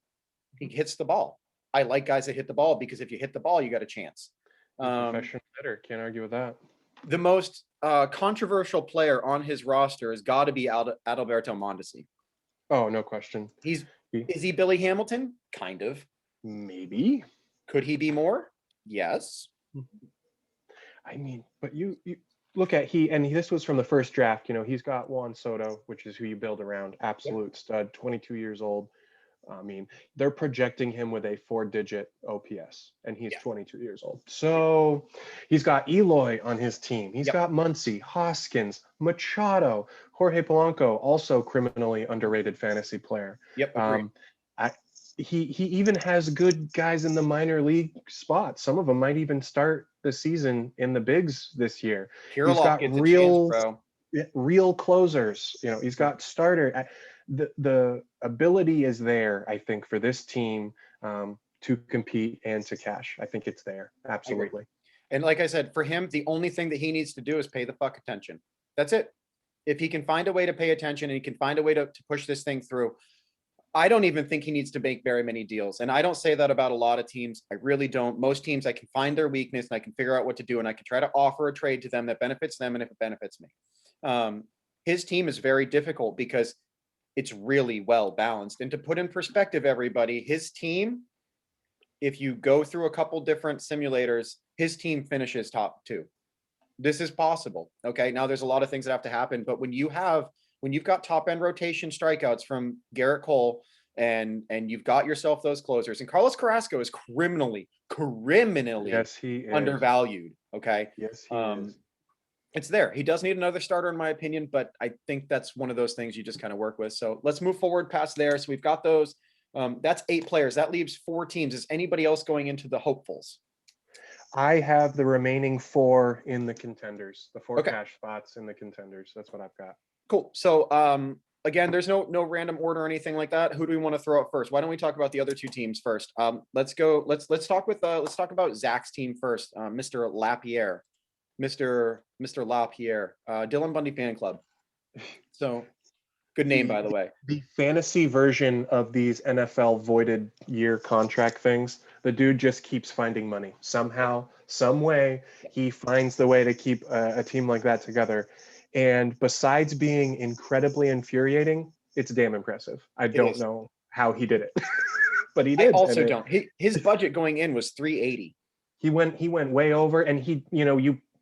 He hits the ball. I like guys that hit the ball because if you hit the ball, you got a chance. Professional hitter. Can't argue with that. The most controversial player on his roster has got to be Adalberto Mondesi. Oh, no question. Is he Billy Hamilton? Kind of. Maybe. Could he be more? Yes. I mean, but you look at this was from the first draft. You know, he's got Juan Soto, which is who you build around. Absolute stud, 22 years old. I mean, they're projecting him with a 4-digit OPS, and he's 22 years old. So he's got Eloy on his team. He's got Muncy, Hoskins, Machado, Jorge Polanco, also criminally underrated fantasy player. He even has good guys in the minor league spots. Some of them might even start the season in the bigs this year. He's got real closers. You know, he's got starter. The ability is there, I think, for this team to compete and to cash. I think it's there. Absolutely. And like I said, for him, the only thing that he needs to do is pay the fuck attention. That's it. If he can find a way to pay attention and he can find a way to push this thing through, I don't even think he needs to make very many deals. And I don't say that about a lot of teams. I really don't. Most teams, I can find their weakness and I can figure out what to do. And I can try to offer a trade to them that benefits them and if it benefits me. His team is very difficult because it's really well balanced. And to put in perspective, everybody, his team, if you go through a couple different simulators, his team finishes top 2. This is possible. Okay. Now there's a lot of things that have to happen, but when you've got top end rotation strikeouts from Garrett Cole and you've got yourself those closers, and Carlos Carrasco is criminally yes, he is undervalued. Okay. Yes, he is. It's there. He does need another starter, in my opinion, but I think that's one of those things you just kind of work with. So let's move forward past there. So we've got those. That's 8 players. That leaves 4 teams. Is anybody else going into the hopefuls? I have the remaining 4 in the contenders, the 4 cash spots in the contenders. That's what I've got. Cool. So again, there's no random order or anything like that. Who do we want to throw up first? Why don't we talk about the other two teams first? Let's talk about Zach's team first. Mr. Lapierre, Mr. Lapierre, Dylan Bundy fan club. So good name, by the way. The fantasy version of these NFL voided year contract things, the dude just keeps finding money. Somehow, some way, he finds the way to keep a team like that together. And besides being incredibly infuriating, it's damn impressive. I don't know how he did it, but he did. I also don't. His budget going in was 380. He went way over, and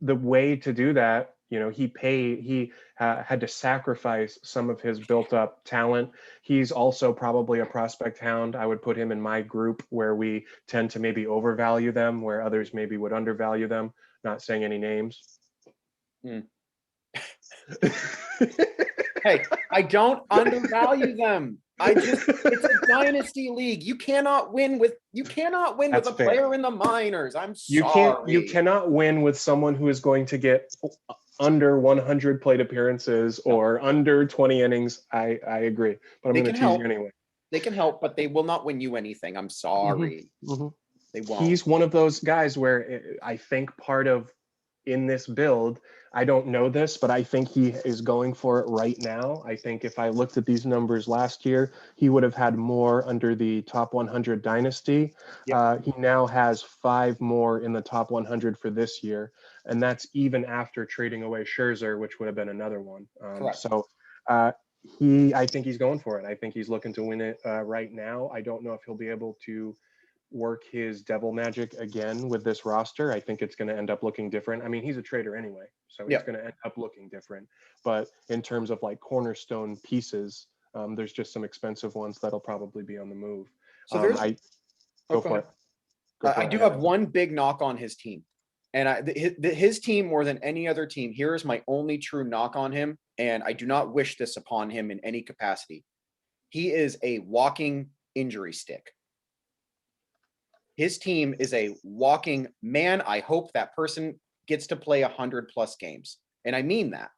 the way to do that, he had to sacrifice some of his built up talent. He's also probably a prospect hound. I would put him in my group where we tend to maybe overvalue them, where others maybe would undervalue them. Not saying any names. Hey, I don't undervalue them. It's a dynasty league. You cannot win with a player in the minors. I'm sorry. You cannot win with someone who is going to get under 100 plate appearances or under 20 innings. I agree, but I'm going to tease you anyway. They can help, but they will not win you anything. I'm sorry. They won't. He's one of those guys where I think part of in this build, I don't know this, but I think he is going for it right now. I think if I looked at these numbers last year, he would have had more under the top 100 dynasty. Yep. He now has 5 more in the top 100 for this year. And that's even after trading away Scherzer, which would have been another one. So I think he's going for it. I think he's looking to win it right now. I don't know if he'll be able to work his devil magic again with this roster. I think it's going to end up looking different. I mean, he's a trader anyway, so it's going to end up looking different. But in terms of like cornerstone pieces, there's just some expensive ones that'll probably be on the move. So I do have one big knock on his team, and his team more than any other team. Here is my only true knock on him, and I do not wish this upon him in any capacity. He is a walking injury stick. His team is a walking man. I hope that person gets to play 100+ games. And I mean that.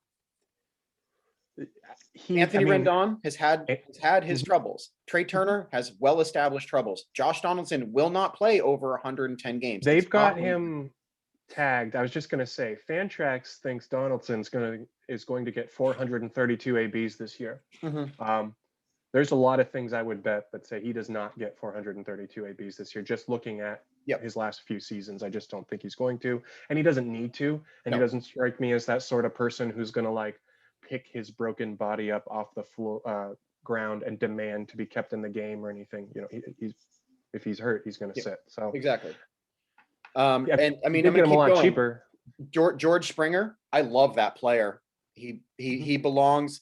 Anthony Rendon has had his troubles. Trey Turner has well-established troubles. Josh Donaldson will not play over 110 games. They've got him tagged. I was just going to say, Fantrax thinks Donaldson's is going to get 432 ABs this year. There's a lot of things I would bet that say he does not get 432 ABs this year. Just looking at his last few seasons, I just don't think he's going to, and he doesn't need to. And he doesn't strike me as that sort of person who's going to like pick his broken body up off the floor, ground and demand to be kept in the game or anything. If he's hurt, he's going to sit. So exactly. And I mean, I'm get him a lot cheaper. George Springer, I love that player. He belongs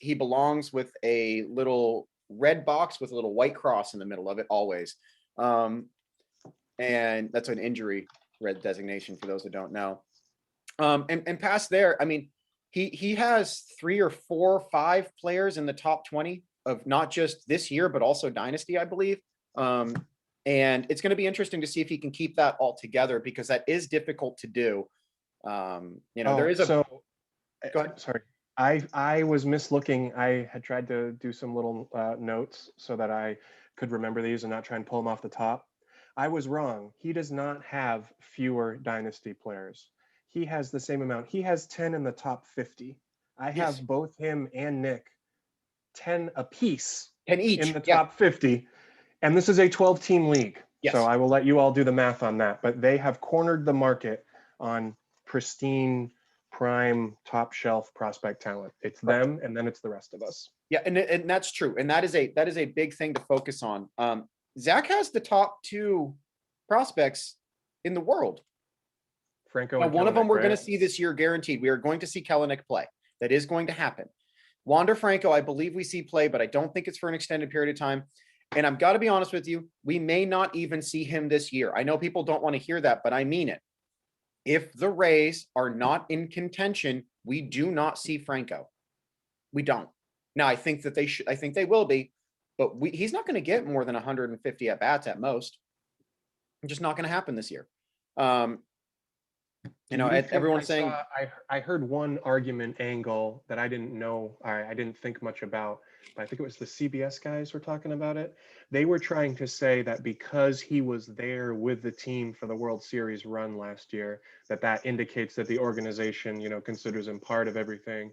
with a little red box with a little white cross in the middle of it always. And that's an injury red designation for those that don't know. And past there, I mean, he has 3 or 4 or 5 players in the top 20 of not just this year, but also Dynasty, I believe. And it's going to be interesting to see if he can keep that all together, because that is difficult to do. There is a. Go ahead. Sorry. I was mislooking. I had tried to do some little notes so that I could remember these and not try and pull them off the top. I was wrong. He does not have fewer dynasty players. He has the same amount. He has 10 in the top 50. I have both him and Nick 10 apiece. 10 each in the top 50. And this is a 12-team league. Yes. So I will let you all do the math on that. But they have cornered the market on pristine, prime, top shelf prospect talent. It's them, and then it's the rest of us. Yeah, and that's true. And that is a big thing to focus on. Zach has the top 2 prospects in the world. Franco. Now, one of them we're going to see this year, guaranteed. We are going to see Kelenic play. That is going to happen. Wander Franco, I believe we see play, but I don't think it's for an extended period of time. And I've got to be honest with you, we may not even see him this year. I know people don't want to hear that, but I mean it. If the Rays are not in contention, we do not see Franco. We don't. Now, I think that I think they will be, but he's not going to get more than 150 at bats at most. Just not going to happen this year. Do you think Everyone's saying, I heard one argument angle that I didn't know, I didn't think much about, but I think it was the CBS guys were talking about it. They were trying to say that because he was there with the team for the World Series run last year, that indicates that the organization, considers him part of everything.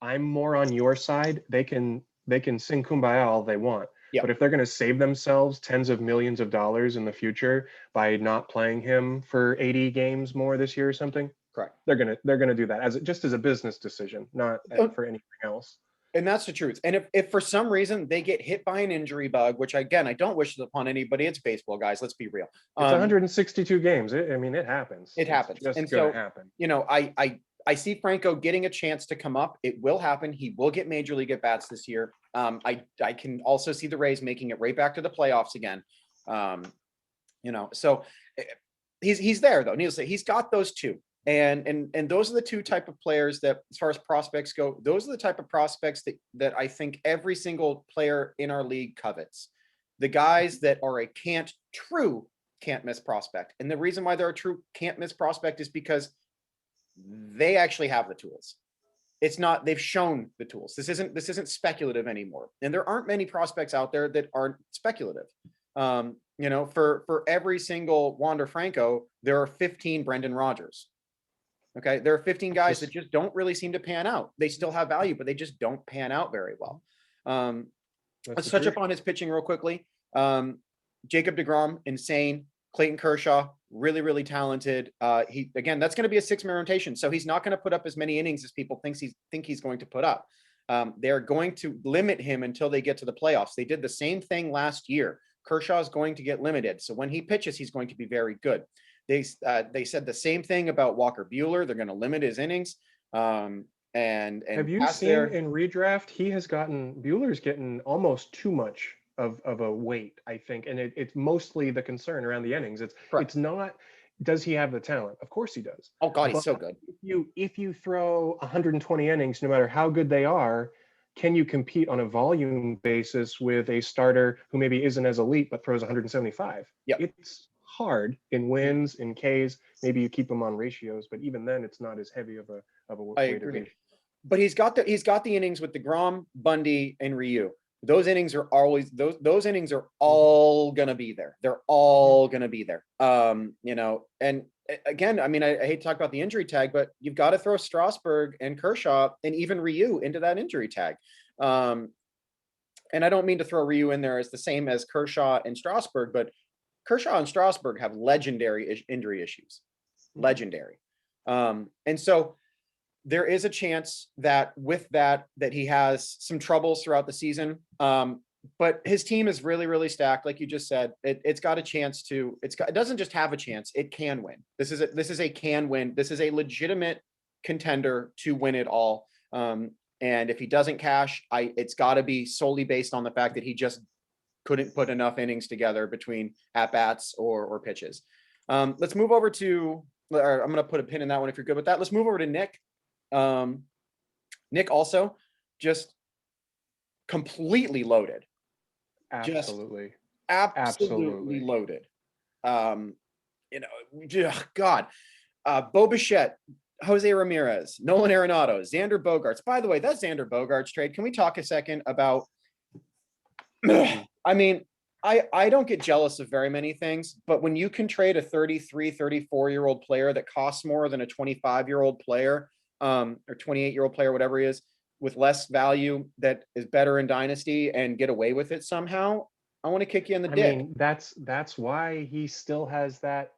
I'm more on your side. They can sing kumbaya all they want. yeah, But if they're going to save themselves tens of millions of dollars in the future by not playing him for 80 games more this year or something, correct. they're gonna do that just as a business decision, not for anything else. And that's the truth. And if for some reason they get hit by an injury bug, which again, I don't wish it upon anybody, it's baseball, guys. Let's be real. It's 162 games. It happens. It happens. It's just And gonna so, happen. I see Franco getting a chance to come up. It will happen. He will get major league at bats this year. I can also see the Rays making it right back to the playoffs again. So he's there though. Needless to say, he's got those two. And those are the two type of players that, as far as prospects go, those are the type of prospects that I think every single player in our league covets. The guys that are a true can't miss prospect. And the reason why they're a true can't miss prospect is because they actually have the tools. It's not, they've shown the tools. This isn't speculative anymore. And there aren't many prospects out there that aren't speculative. For every single Wander Franco, there are 15 Brendan Rodgers. Okay. There are 15 guys that just don't really seem to pan out. They still have value, but they just don't pan out very well. Let's touch upon his pitching real quickly. Jacob deGrom, insane. Clayton Kershaw, really, really talented. That's going to be a 6-man rotation. So he's not going to put up as many innings as people think he's going to put up. They're going to limit him until they get to the playoffs. They did the same thing last year. Kershaw is going to get limited. So when he pitches, he's going to be very good. They said the same thing about Walker Buehler. They're going to limit his innings. And have you seen in redraft, Buehler's getting almost too much of a weight, I think. And it's mostly the concern around the innings. It's not, does he have the talent? Of course he does. Oh God, he's so good. If you throw 120 innings, no matter how good they are, can you compete on a volume basis with a starter who maybe isn't as elite but throws 175? Yeah, it's hard in wins, in Ks. Maybe you keep them on ratios, but even then, it's not as heavy of a weight division. But he's got the innings with DeGrom, Bundy, and Ryu. Those innings are always those innings are all gonna be there. They're all gonna be there. And again, I mean, I hate to talk about the injury tag, but you've got to throw Strasburg and Kershaw and even Ryu into that injury tag. And I don't mean to throw Ryu in there as the same as Kershaw and Strasburg, but Kershaw and Strasburg have legendary injury issues. Legendary. And so there is a chance that with that he has some troubles throughout the season. But his team is really, really stacked. Like you just said, it's got a chance to, it doesn't just have a chance, it can win. This is a can win. This is a legitimate contender to win it all. And if he doesn't cash, it's got to be solely based on the fact that he just couldn't put enough innings together between at-bats or pitches. Let's move over to, I'm going to put a pin in that one if you're good with that. Let's move over to Nick. Nick also just completely loaded. Absolutely. Just absolutely loaded. God. Bo Bichette, Jose Ramirez, Nolan Arenado, Xander Bogaerts. By the way, that Xander Bogaerts trade, can we talk a second about I mean, I don't get jealous of very many things, but when you can trade a 33, 34-year-old player that costs more than a 25-year-old player, or 28-year-old player, whatever he is, with less value that is better in Dynasty and get away with it somehow, I want to kick you in the dick. I mean, that's why he still has that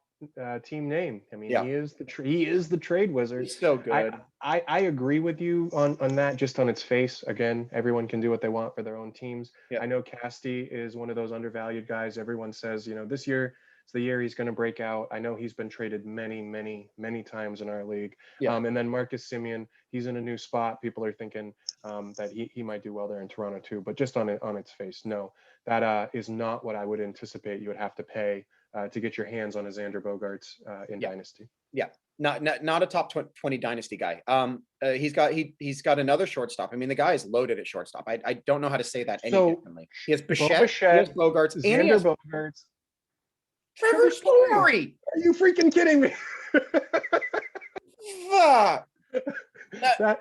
team name. I mean, he is the trade wizard. He's so good. I agree with you on that, just on its face. Again, everyone can do what they want for their own teams. I know Casty is one of those undervalued guys. Everyone says, this year is the year he's going to break out. I know he's been traded many, many, many times in our league. And then Marcus Semien, he's in a new spot. People are thinking that he might do well there in Toronto too. But just on its face, no, that is not what I would anticipate you would have to pay to get your hands on a Xander Bogaerts in Dynasty. Not a top 20 Dynasty guy. He's got another shortstop. I mean, the guy is loaded at shortstop. I don't know how to say that any differently. He has Bichette, he has Bogaerts, Xander and he has Bogaerts. Trevor Story. Are you freaking kidding me? Fuck. That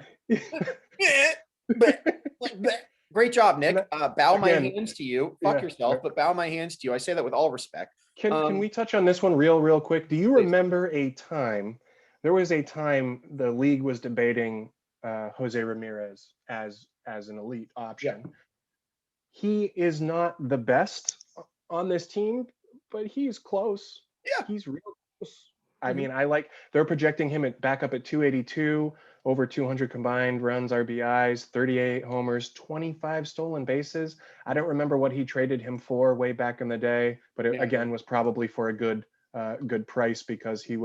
Great job, Nick. Bow my again, hands to you. Fuck yeah. yourself, but bow my hands to you. I say that with all respect. Can we touch on this one real quick? Do you Please. remember a time? There was a time the league was debating Jose Ramirez as an elite option. Yeah. He is not the best on this team, but he's close. Yeah. He's real close. I mean, they're projecting him back up at 282, over 200 combined runs, RBIs, 38 homers, 25 stolen bases. I don't remember what he traded him for way back in the day, but it again was probably for a good price because he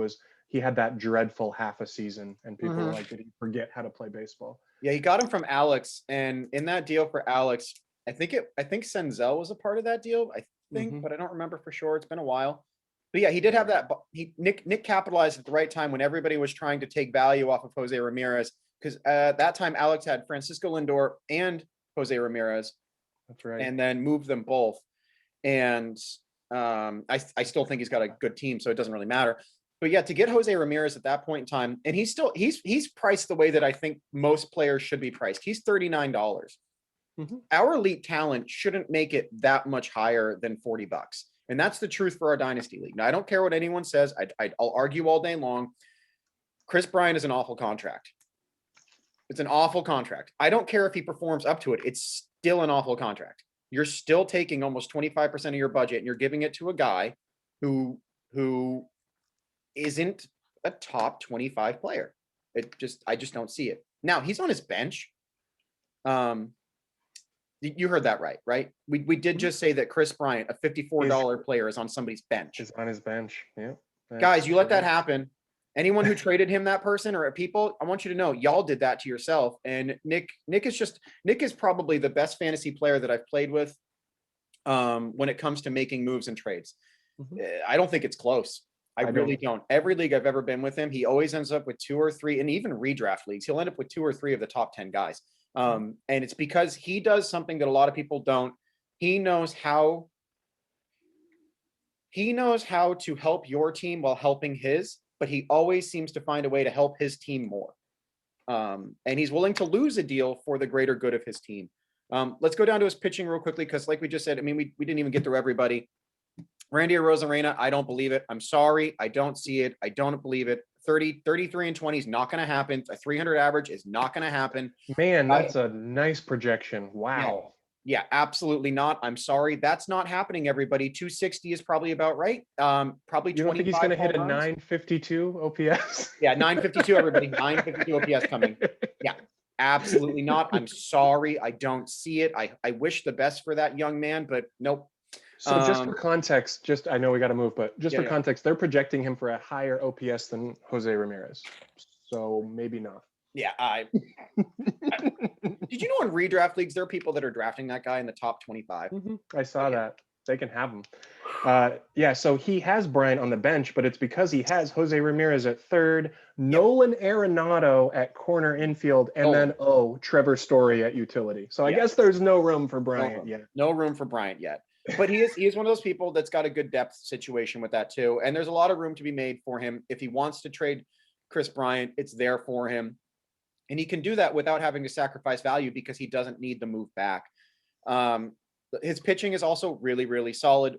had that dreadful half a season and people were like, did he forget how to play baseball? Yeah, he got him from Alex, and in that deal for Alex, I think Senzel was a part of that deal. I think, but I don't remember for sure. It's been a while. But yeah, he did have that. Nick capitalized at the right time when everybody was trying to take value off of Jose Ramirez, because at that time Alex had Francisco Lindor and Jose Ramirez. That's right. And then moved them both. And I still think he's got a good team, so it doesn't really matter. But yeah, to get Jose Ramirez at that point in time, and he's priced the way that I think most players should be priced. He's $39. Our elite talent shouldn't make it that much higher than $40. And that's the truth for our Dynasty League. Now, I don't care what anyone says. I'll argue all day long. Chris Bryant is an awful contract. It's an awful contract. I don't care if he performs up to it. It's still an awful contract. You're still taking almost 25% of your budget and you're giving it to a guy who isn't a top 25 player. I just don't see it. Now, he's on his bench. You heard that right? We did just say that Chris Bryant, a $54 player, is on somebody's bench. Is on his bench. Yeah. Guys, you let that happen. Anyone who traded him that person or people, I want you to know y'all did that to yourself. And Nick is probably the best fantasy player that I've played with when it comes to making moves and trades. I don't think it's close. I really don't. Every league I've ever been with him, he always ends up with 2 or 3, and even redraft leagues, he'll end up with 2 or 3 of the top 10 guys. And it's because he does something that a lot of people don't. He knows how to help your team while helping his, but he always seems to find a way to help his team more. And he's willing to lose a deal for the greater good of his team. Let's go down to his pitching real quickly, because like we just said, I mean, we didn't even get through everybody. Randy Arozarena, I don't believe it. I'm sorry. I don't see it. I don't believe it. 33 and 20 is not going to happen. A 300 average is not going to happen. Man, that's a nice projection. Wow. Yeah, absolutely not. I'm sorry. That's not happening, everybody. 260 is probably about right. Probably 25. You don't think he's going to hit a 952 OPS? Yeah, 952, everybody. 952 OPS coming. Yeah, absolutely not. I'm sorry. I don't see it. I wish the best for that young man, but nope. So just for context, I know we got to move, but just for context, they're projecting him for a higher OPS than Jose Ramirez. So maybe not. Yeah. Did you know in redraft leagues, there are people that are drafting that guy in the top 25? I saw that. They can have him. Yeah, so he has Bryant on the bench, but it's because he has Jose Ramirez at third, Nolan Arenado at corner infield, and then, Trevor Story at utility. So I guess there's no room for Bryant yet. No room for Bryant yet. But he is one of those people that's got a good depth situation with that too. And there's a lot of room to be made for him. If he wants to trade Chris Bryant, it's there for him. And he can do that without having to sacrifice value because he doesn't need the move back. His pitching is also really, really solid.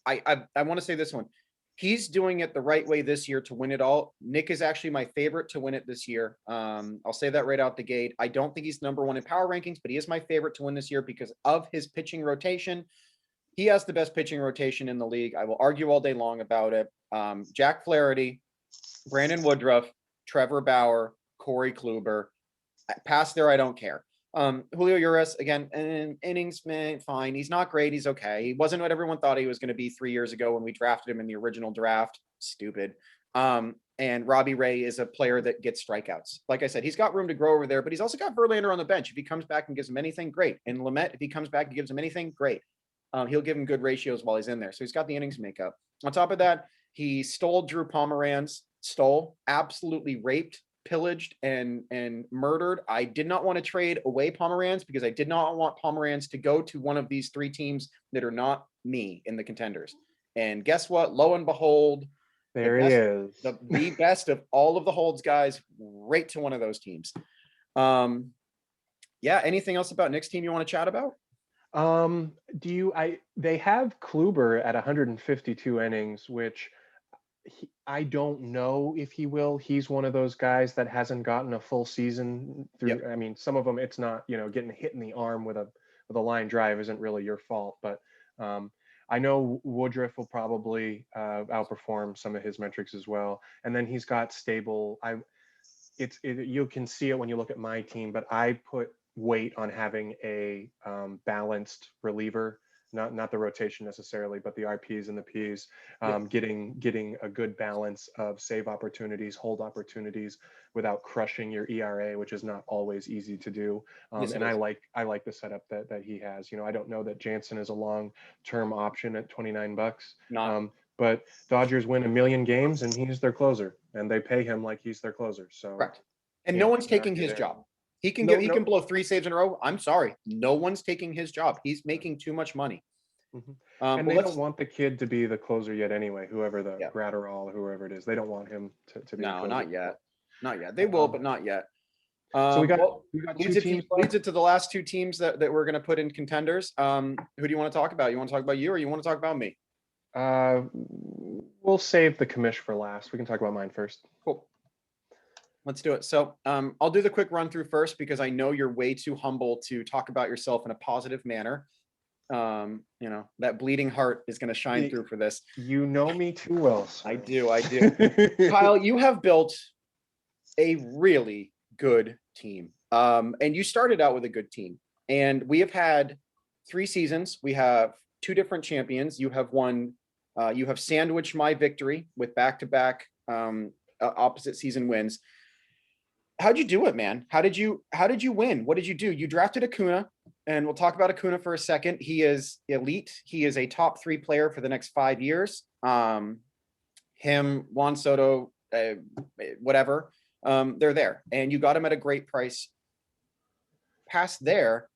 I want to say this one. He's doing it the right way this year to win it all. Nick is actually my favorite to win it this year. I'll say that right out the gate. I don't think he's number 1 in power rankings, but he is my favorite to win this year because of his pitching rotation. He has the best pitching rotation in the league. I will argue all day long about it. Jack Flaherty, Brandon Woodruff, Trevor Bauer, Corey Kluber. Past there, I don't care. Julio Urias, again, innings, fine. He's not great. He's okay. He wasn't what everyone thought he was going to be 3 years ago when we drafted him in the original draft. Stupid. And Robbie Ray is a player that gets strikeouts. Like I said, he's got room to grow over there, but he's also got Verlander on the bench. If he comes back and gives him anything, great. And Lamet, if he comes back and gives him anything, great. He'll give him good ratios while he's in there. So he's got the innings makeup. On top of that, he stole Drew Pomeranz, absolutely raped, pillaged, and murdered. I did not want to trade away Pomeranz because I did not want Pomeranz to go to one of these 3 teams that are not me in the contenders. And guess what? Lo and behold, The There he best, is. the best of all of the holds guys, right to one of those teams. Yeah. Anything else about Nick's team you want to chat about? They have Kluber at 152 innings, which I don't know if he will. He's one of those guys that hasn't gotten a full season through. Yep. I mean, some of them it's not, getting hit in the arm with a line drive isn't really your fault, but I know Woodruff will probably outperform some of his metrics as well. And then he's got stable. You can see it when you look at my team, but I put weight on having a balanced reliever, not the rotation necessarily, but the RPs and the Ps, getting a good balance of save opportunities, hold opportunities without crushing your ERA, which is not always easy to do. Yes, And I like the setup that he has. I don't know that Jansen is a long-term option at $29. Not But Dodgers win a million games and he's their closer, and they pay him like he's their closer. So correct. And no one's taking his job. He can he can blow 3 saves in a row. I'm sorry. No one's taking his job. He's making too much money. Mm-hmm. And they don't want the kid to be the closer yet anyway, whoever Gratterall, whoever it is. They don't want him to be the closer. Not yet. Not yet. They will, but not yet. So we got two teams leads it to the last 2 teams that we're going to put in contenders. Who do you want to talk about? You want to talk about you, or you want to talk about me? We'll save the commish for last. We can talk about mine first. Cool. Let's do it. So I'll do the quick run through first because I know you're way too humble to talk about yourself in a positive manner. That bleeding heart is going to shine through for this. You know me too well. Sir. I do. Kyle, you have built a really good team. And you started out with a good team. And we have had 3 seasons. We have 2 different champions. You have won. You have sandwiched my victory with back-to-back opposite season wins. How'd you do it, man? How did you win? What did you do? You drafted Acuna, and we'll talk about Acuna for a second. He is elite. He is a top 3 player for the next 5 years. Him, Juan Soto, whatever. They're there, and you got him at a great price. Past there,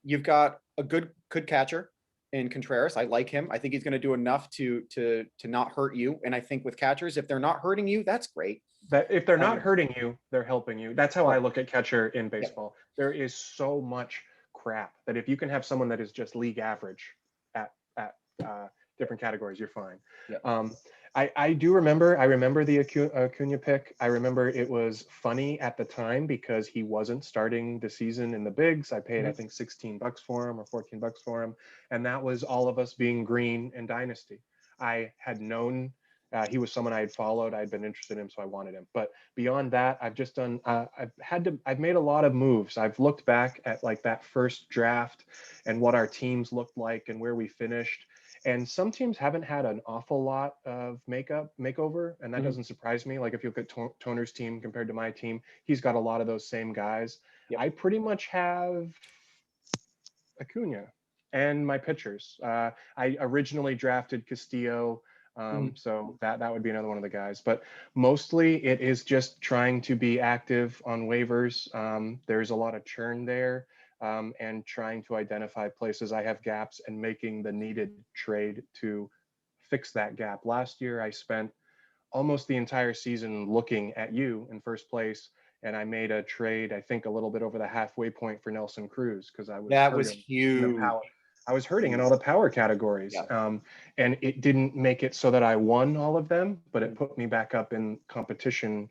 you've got a good catcher in Contreras. I like him. I think he's going to do enough to not hurt you. And I think with catchers, if they're not hurting you, that's great. That if they're not hurting you, they're helping you. That's how I look at catcher in baseball. Yeah. There is so much crap that if you can have someone that is just league average at different categories, you're fine. Yeah. I remember the Acuna pick. I remember it was funny at the time because he wasn't starting the season in the bigs. I paid, I think, $16 for him or $14 for him. And that was all of us being green in Dynasty. I had known he was someone I had followed. I'd been interested in him, so I wanted him. But beyond that, I've just done, I've made a lot of moves. I've looked back at like that first draft and what our teams looked like and where we finished. And some teams haven't had an awful lot of makeover, and that doesn't surprise me. Like if you look at Toner's team compared to my team, he's got a lot of those same guys. Yep. I pretty much have Acuna and my pitchers. I originally drafted Castillo, so that would be another one of the guys. But mostly it is just trying to be active on waivers. There's a lot of churn there. And trying to identify places I have gaps and making the needed trade to fix that gap. Last year, I spent almost the entire season looking at you in first place, and I made a trade, I think, a little bit over the halfway point for Nelson Cruz because I was huge. I was hurting in all the power categories, and it didn't make it so that I won all of them, but it put me back up in competition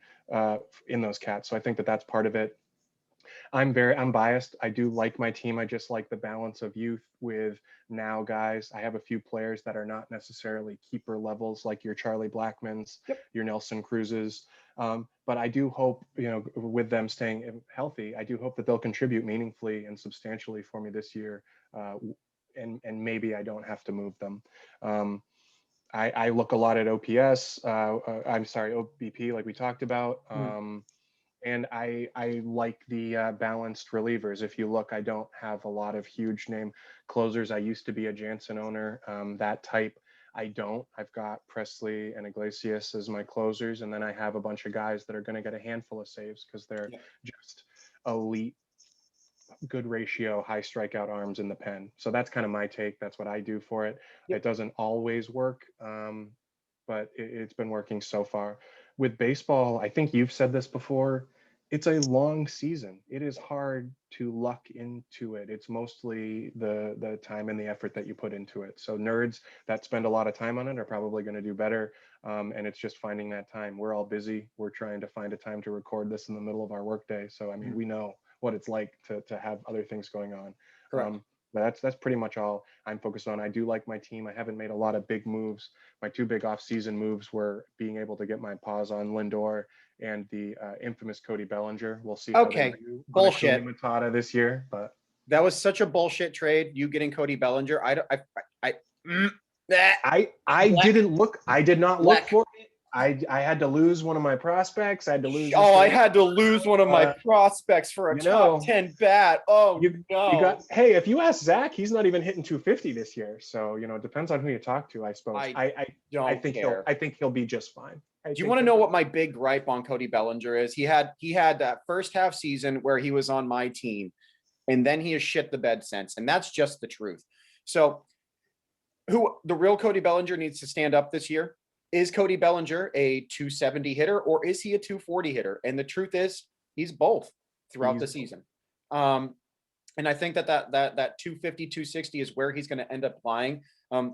in those cats. So I think that's part of it. I'm biased. I do like my team. I just like the balance of youth with now guys. I have a few players that are not necessarily keeper levels like your Charlie Blackmans, your Nelson Cruzes. But I do hope, with them staying healthy, I do hope that they'll contribute meaningfully and substantially for me this year. And maybe I don't have to move them. I look a lot at OPS. OBP, like we talked about. And I like the balanced relievers. If you look, I don't have a lot of huge name closers. I used to be a Jansen owner, that type. I don't. I've got Presley and Iglesias as my closers. And then I have a bunch of guys that are going to get a handful of saves because they're just elite, good ratio, high strikeout arms in the pen. So that's kind of my take. That's what I do for it. It doesn't always work. but it's been working so far. With baseball, I think you've said this before, it's a long season. It is hard to luck into it. It's mostly the time and the effort that you put into it. So nerds that spend a lot of time on it are probably going to do better. And it's just finding that time. We're all busy. We're trying to find a time to record this in the middle of our workday. So I mean, we know what it's like to have other things going on. Correct. But that's pretty much all I'm focused on. I do like my team. I haven't made a lot of big moves. My two big off-season moves were being able to get my paws on Lindor and the infamous Cody Bellinger. We'll see how Okay, they do on bullshit. AcunaMatata this year. But That was such a bullshit trade. You getting Cody Bellinger. Mm, I Black. didn't look. I did not look Black. for it. I had to lose one of my prospects. I had to lose. Oh, I Mr. had to lose one of my prospects for a you top know, 10 bat. Oh, you no. got. Hey, if you ask Zach, he's not even hitting 250 this year. So it depends on who you talk to, I suppose. I don't think care. he'll be just fine. Do you want to know what my big gripe on Cody Bellinger is? He had that first half season where he was on my team, and then he has shit the bed since, and that's just the truth. So, who the real Cody Bellinger needs to stand up this year? Is Cody Bellinger a 270 hitter or is he a 240 hitter? And the truth is, he's both throughout the season. And I think that 250, 260 is where he's going to end up playing.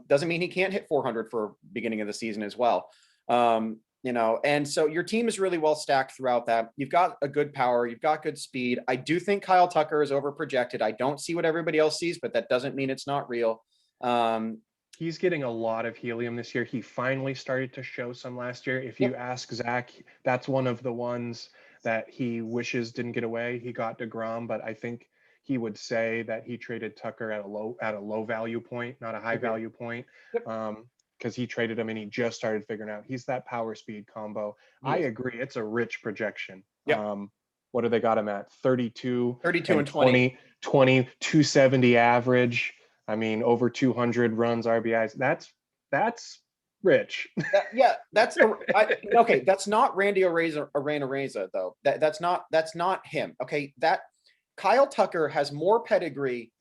Doesn't mean he can't hit 400 for beginning of the season as well. And so your team is really well stacked throughout that. You've got a good power. You've got good speed. I do think Kyle Tucker is overprojected. I don't see what everybody else sees, but that doesn't mean it's not real. He's getting a lot of helium this year. He finally started to show some last year. If you ask Zach, that's one of the ones that he wishes didn't get away. He got DeGrom, but I think he would say that he traded Tucker at a low value point, not a high value point. Because he traded him and he just started figuring out he's that power speed combo. I agree. It's a rich projection. What do they got him at? 32 and 20, 270 average. I mean, over 200 runs, RBIs. That's rich. That's okay. That's not Randy Arena though. That's not him. Okay, that Kyle Tucker has more pedigree.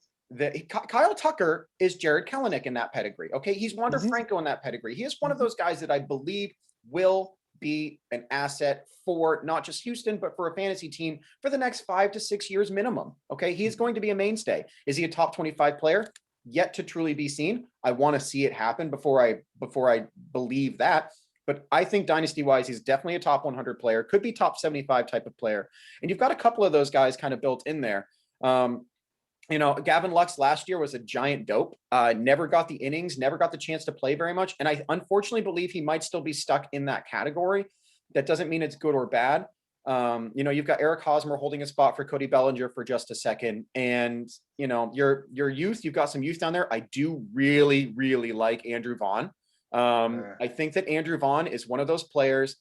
Kyle Tucker is Jared Kelenic in that pedigree. Okay, he's Wander Franco in that pedigree. He is one of those guys that I believe will be an asset for not just Houston, but for a fantasy team for the next 5 to 6 years minimum. Okay, he's going to be a mainstay. Is he a top 25 player? Yet to truly be seen. I want to see it happen before I believe that. But I think dynasty wise, he's definitely a top 100 player, could be top 75 type of player. And you've got a couple of those guys kind of built in there. Gavin Lux last year was a giant dope, never got the innings, never got the chance to play very much. And I unfortunately believe he might still be stuck in that category. That doesn't mean it's good or bad. You've got Eric Hosmer holding a spot for Cody Bellinger for just a second. And, your youth, you've got some youth down there. I do really, really like Andrew Vaughn. I think that Andrew Vaughn is one of those players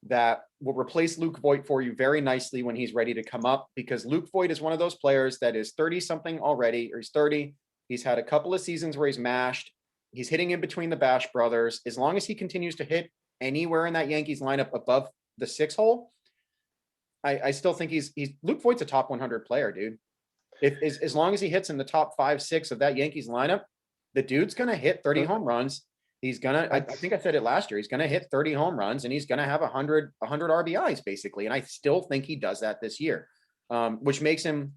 that will replace Luke Voigt for you very nicely when he's ready to come up, because Luke Voigt is one of those players that is 30 something already, or he's 30. He's had a couple of seasons where he's mashed. He's hitting in between the Bash brothers. As long as he continues to hit anywhere in that Yankees lineup above the 6 hole, I still think he's Luke Voigt's a top 100 player, dude. As long as he hits in the top 5, 6 of that Yankees lineup, the dude's going to hit 30 home runs. He's going to, I think I said it last year, he's going to hit 30 home runs and he's going to have 100 RBIs basically. And I still think he does that this year, which makes him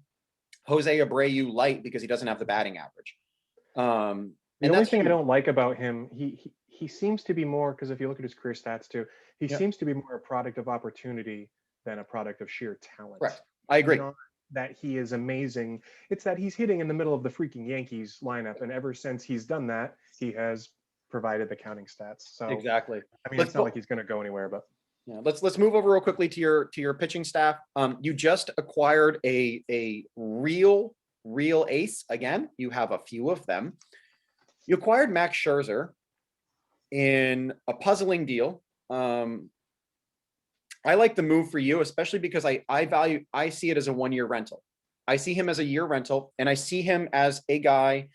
Jose Abreu light because he doesn't have the batting average. The only thing I don't like about him, he seems to be more, because if you look at his career stats too, he seems to be more a product of opportunity than a product of sheer talent. Right. I agree. Not that he is amazing. It's that he's hitting in the middle of the freaking Yankees lineup. And ever since he's done that, he has provided the counting stats. So exactly. I mean, it's not like he's going to go anywhere, but yeah, let's move over real quickly to your pitching staff. You just acquired a real ace again. You have a few of them. You acquired Max Scherzer in a puzzling deal. I like the move for you, especially because I see it as a 1-year rental. I see him as a year rental, and I see him as a guy,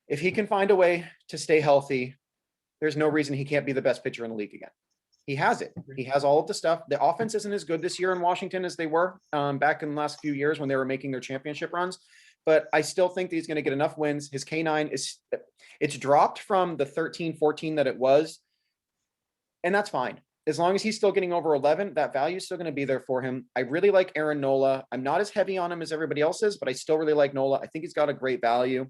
if he can find a way to stay healthy, there's no reason he can't be the best pitcher in the league again. He has it. He has all of the stuff. The offense isn't as good this year in Washington as they were back in the last few years when they were making their championship runs. But I still think that he's going to get enough wins. His K9 it's dropped from the 13, 14 that it was and that's fine. As long as he's still getting over 11, that value is still going to be there for him. I really like Aaron Nola. I'm not as heavy on him as everybody else is, but I still really like Nola. I think he's got a great value.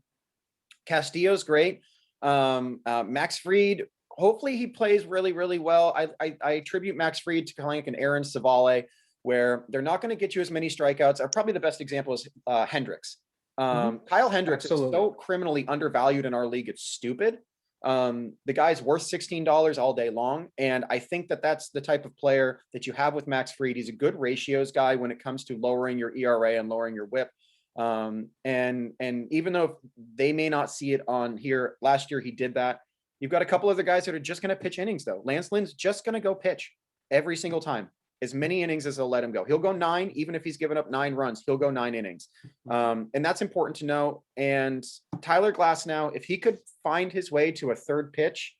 Castillo's great. Max Fried, hopefully he plays really, really well. I attribute Max Fried to kind of like an Aaron Savale, where they're not going to get you as many strikeouts. Probably the best example is Hendricks. Kyle Hendricks is so criminally undervalued in our league. It's stupid. The guy's worth $16 all day long. And I think that that's the type of player that you have with Max Fried. He's a good ratios guy when it comes to lowering your ERA and lowering your whip. And even though they may not see it on here, last year he did that. You've got a couple other guys that are just going to pitch innings though. Lance Lynn's just going to go pitch every single time, as many innings as they'll let him go. He'll go 9, even if he's given up 9 runs, he'll go 9 innings. And that's important to know. And Tyler Glasnow, if he could find his way to a third pitch,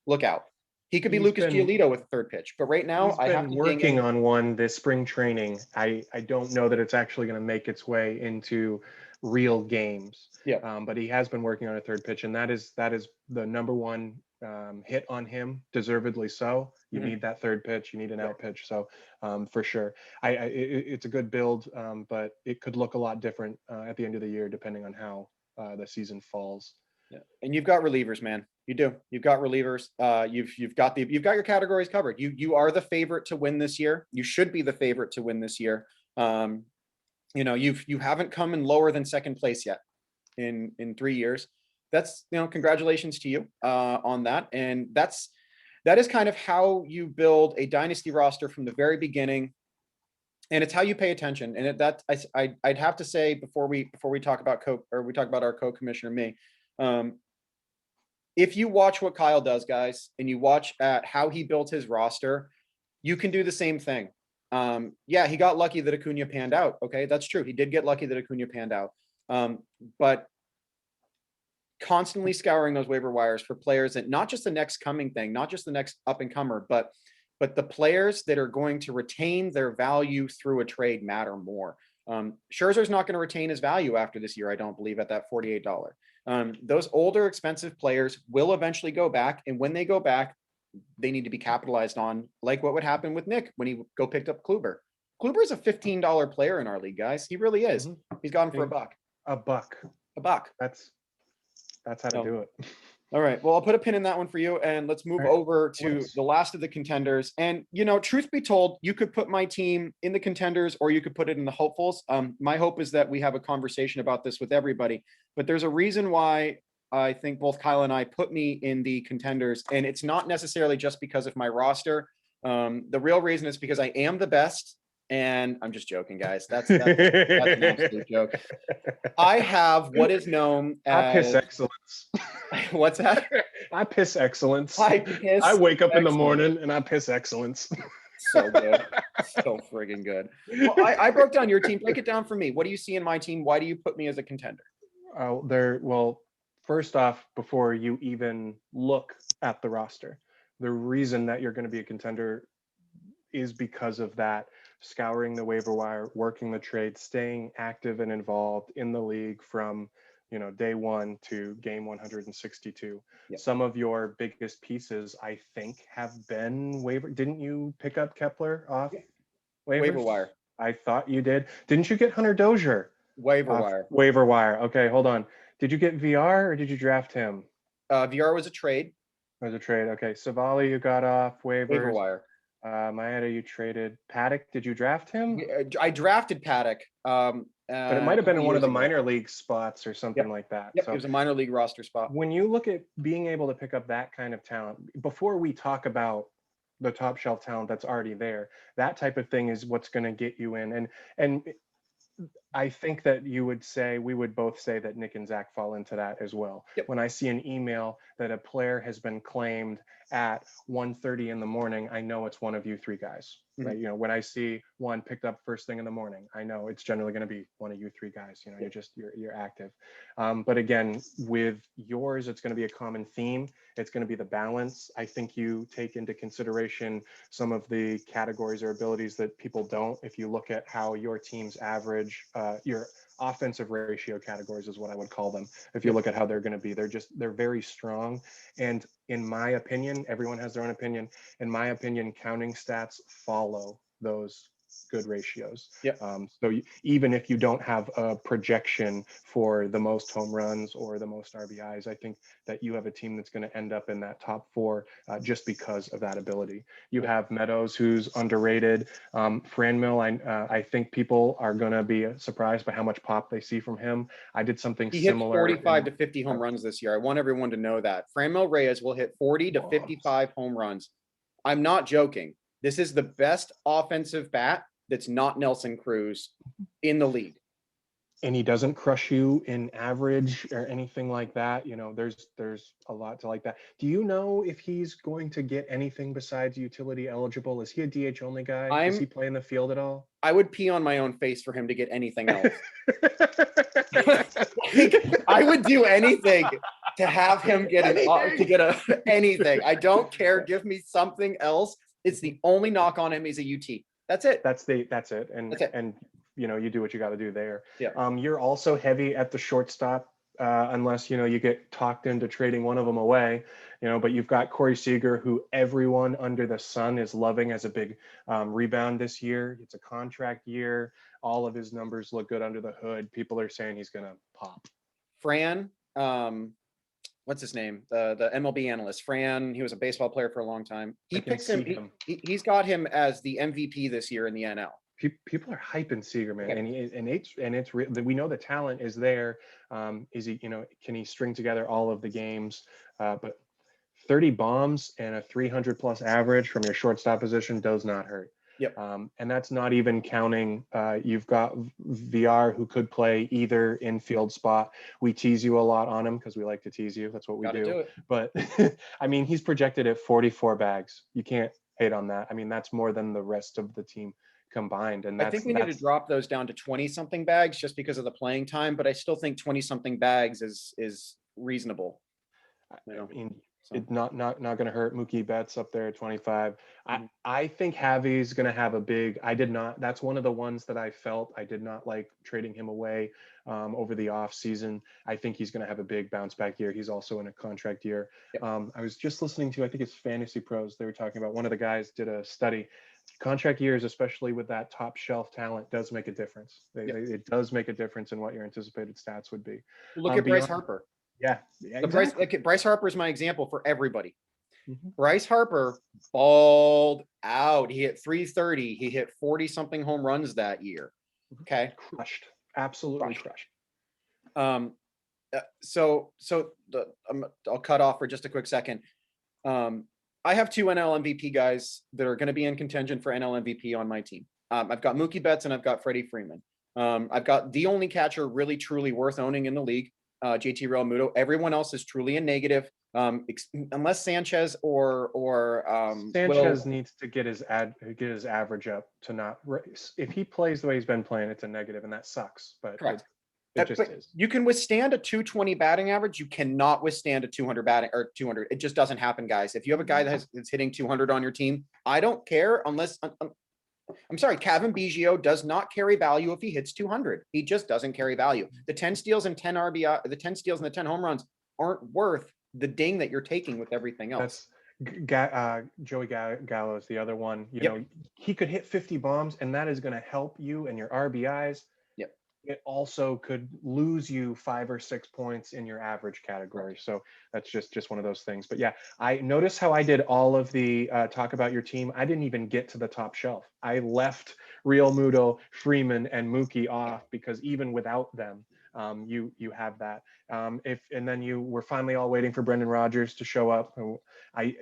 look out. He could be Lucas Giolito with a third pitch, but right now I have working on one this spring training. I don't know that it's actually going to make its way into real games. Yeah. But he has been working on a third pitch, and that is the number one hit on him, deservedly so. You need that third pitch. You need an out pitch. So for sure, it's a good build, but it could look a lot different at the end of the year, depending on how the season falls. Yeah. And you've got relievers, man. You do. You've got relievers. You've got your categories covered. You are the favorite to win this year. You should be the favorite to win this year. You haven't come in lower than second place yet in 3 years. That's, congratulations to you on that. And that is kind of how you build a dynasty roster from the very beginning. And it's how you pay attention. And I'd have to say before we talk about we talk about our co-commissioner, me, if you watch what Kyle does, guys, and you watch at how he built his roster, you can do the same thing. Yeah, he got lucky that Acuna panned out. Okay, that's true. He did get lucky that Acuna panned out. But constantly scouring those waiver wires for players that not just the next coming thing, not just the next up and comer, but the players that are going to retain their value through a trade matter more. Scherzer's not going to retain his value after this year, I don't believe, at that $48. Those older, expensive players will eventually go back. And when they go back, they need to be capitalized on, like what would happen with Nick when he picked up Kluber. Kluber is a $15 player in our league, guys. He really is. He's got him for a buck. That's how to do it. All right. Well, I'll put a pin in that one for you, and let's move over to the last of the contenders. And, truth be told, you could put my team in the contenders or you could put it in the hopefuls. My hope is that we have a conversation about this with everybody, but there's a reason why I think both Kyle and I put me in the contenders, and it's not necessarily just because of my roster. The real reason is because I am the best. And I'm just joking, guys. That's an absolute joke. I have what is known as... I piss excellence. What's that? I piss excellence. I wake up in the morning and I piss excellence. So good. So friggin' good. Well, I broke down your team. Break it down for me. What do you see in my team? Why do you put me as a contender? First off, before you even look at the roster, the reason that you're going to be a contender is because of that. Scouring the waiver wire, working the trade, staying active and involved in the league from day 1 to game 162. Yep. Some of your biggest pieces, I think, have been waiver. Didn't you pick up Kepler off waiver wire? I thought you did. Didn't you get Hunter Dozier? Waiver wire. Okay, hold on. Did you get VR or did you draft him? VR was a trade. It was a trade. Okay, Savali you got off waivers. Waiver wire. Maeda, you traded. Paddock, did you draft him? I drafted Paddock. But it might have been in one of the minor league spots or something like that. Yep, so it was a minor league roster spot. When you look at being able to pick up that kind of talent, before we talk about the top shelf talent that's already there, that type of thing is what's going to get you in. And I think that we would both say that Nick and Zach fall into that as well. Yep. When I see an email that a player has been claimed at 1:30 in the morning, I know it's one of you 3 guys. Right? When I see one picked up first thing in the morning, I know it's generally going to be one of you 3 guys. You're active. But again, with yours, it's going to be a common theme. It's going to be the balance. I think you take into consideration some of the categories or abilities that people don't. If you look at how your teams average your offensive ratio categories is what I would call them. If you look at how they're going to be, they're very strong. And in my opinion, everyone has their own opinion. In my opinion, counting stats follow those good ratios. Yep. Even if you don't have a projection for the most home runs or the most RBIs, I think that you have a team that's going to end up in that top four just because of that ability. You have Meadows, who's underrated. Franmil, I think people are going to be surprised by how much pop they see from him. I did something He hit similar. 45 to 50 home runs this year. I want everyone to know that. Franmil Reyes will hit 40 to 55 home runs. I'm not joking. This is the best offensive bat that's not Nelson Cruz in the league. And he doesn't crush you in average or anything like that. There's a lot to like that. Do you know if he's going to get anything besides utility eligible? Is he a DH only guy? Does he play in the field at all? I would pee on my own face for him to get anything else. I would do anything to have him get anything. I don't care. Give me something else. It's the only knock on him. He's a UT. That's it. That's it. And you do what you got to do there. Yeah. You're also heavy at the shortstop, unless you get talked into trading one of them away. But you've got Corey Seager, who everyone under the sun is loving as a big rebound this year. It's a contract year. All of his numbers look good under the hood. People are saying he's gonna pop. Fran, what's his name? The MLB analyst, Fran. He was a baseball player for a long time. He picks him. He's got him as the MVP this year in the NL. People are hyping Seager, man, we know the talent is there. Is he, can he string together all of the games? But 30 bombs and a 300 plus average from your shortstop position does not hurt. Yep. And that's not even counting. You've got VR, who could play either infield spot. We tease you a lot on him because we like to tease you. That's what we do. But I mean, he's projected at 44 bags. You can't hate on that. I mean, that's more than the rest of the team combined. And I think we need to drop those down to 20 something bags just because of the playing time, but I still think 20 something bags is reasonable. I mean, it's not going to hurt. Mookie Betts up there at 25. I think Javi's going to have a big. That's one of the ones that I felt I did not like trading him away over the off season. I think he's going to have a big bounce back year. He's also in a contract year. Yep. I was just listening to, I think it's Fantasy Pros. They were talking about, one of the guys did a study. Contract years, especially with that top shelf talent, does make a difference. It does make a difference in what your anticipated stats would be. Look at Bryce Harper. Yeah, exactly. Bryce Harper is my example for everybody. Mm-hmm. Bryce Harper balled out. He hit 330. He hit 40 something home runs that year. Okay, crushed, absolutely crushed. I'll cut off for just a quick second. I have two NL MVP guys that are going to be in contention for NL MVP on my team. I've got Mookie Betts and I've got Freddie Freeman. I've got the only catcher really truly worth owning in the league, JT Realmuto. Everyone else is truly a negative, unless Sanchez or Sanchez needs to get his average up to not race. If he plays the way he's been playing, it's a negative, and that sucks. But correct. It just is. You can withstand a 220 batting average. You cannot withstand a 200 batting or 200. It just doesn't happen, guys. If you have a guy that's hitting 200 on your team, I don't care unless I'm sorry, Kevin Biggio does not carry value if he hits 200. He just doesn't carry value. The 10 steals and 10 RBI, the 10 steals and the 10 home runs aren't worth the ding that you're taking with everything else. That's Joey Gallo is the other one. You know, he could hit 50 bombs, and that is going to help you and your RBIs. Yep. It also could lose you 5 or 6 points in your average category. So that's just one of those things. But yeah, I notice how I did all of the talk about your team. I didn't even get to the top shelf. I left Realmuto, Freeman, and Mookie off because even without them, you have that. And then you were finally all waiting for Brendan Rodgers to show up.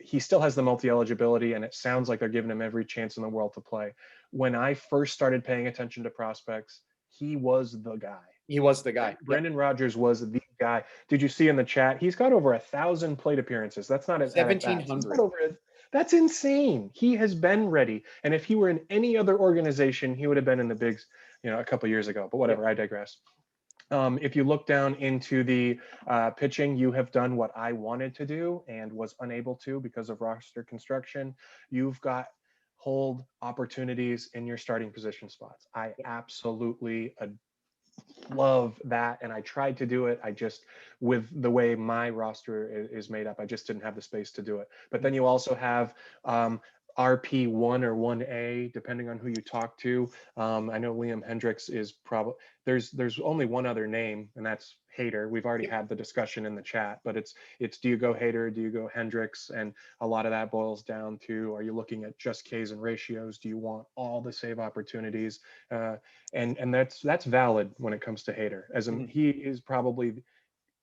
He still has the multi-eligibility, and it sounds like they're giving him every chance in the world to play. When I first started paying attention to prospects, he was the guy. He was the guy. Brendan Rodgers was the guy. Did you see in the chat? He's got over 1,000 plate appearances. That's not 1,700. That's insane. He has been ready. And if he were in any other organization, he would have been in the bigs, a couple years ago. But whatever, I digress. If you look down into the pitching, you have done what I wanted to do and was unable to because of roster construction. You've got hold opportunities in your starting position spots. I absolutely love that, and I tried to do it. I just, with the way my roster is made up, I just didn't have the space to do it. But then you also have RP1 or 1A, depending on who you talk to. I know Liam Hendricks is probably, there's only one other name, and that's Hader. We've already had the discussion in the chat, but it's do you go Hader, do you go Hendricks? And a lot of that boils down to, are you looking at just Ks and ratios? Do you want all the save opportunities? And that's valid when it comes to Hader, as in he is probably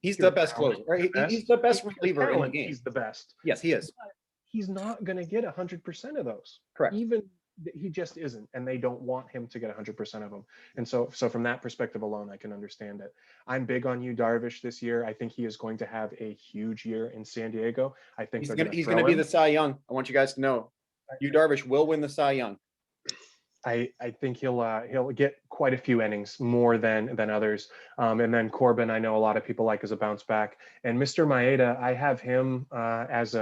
He's the pure best talent, closer, right? the best. He's the best Pure reliever in the talent, game. he's the best. Yes, he is. But he's not going to get 100% of those. Correct. Even he just isn't, and they don't want him to get 100% of them. And so from that perspective alone, I can understand it. I'm big on you, Darvish, this year. I think he is going to have a huge year in San Diego. I think he's going to be the Cy Young. I want you guys to know, you Darvish will win the Cy Young. I think he'll get quite a few innings, more than others. And then Corbin, I know a lot of people like as a bounce back. And Mr. Maeda, I have him as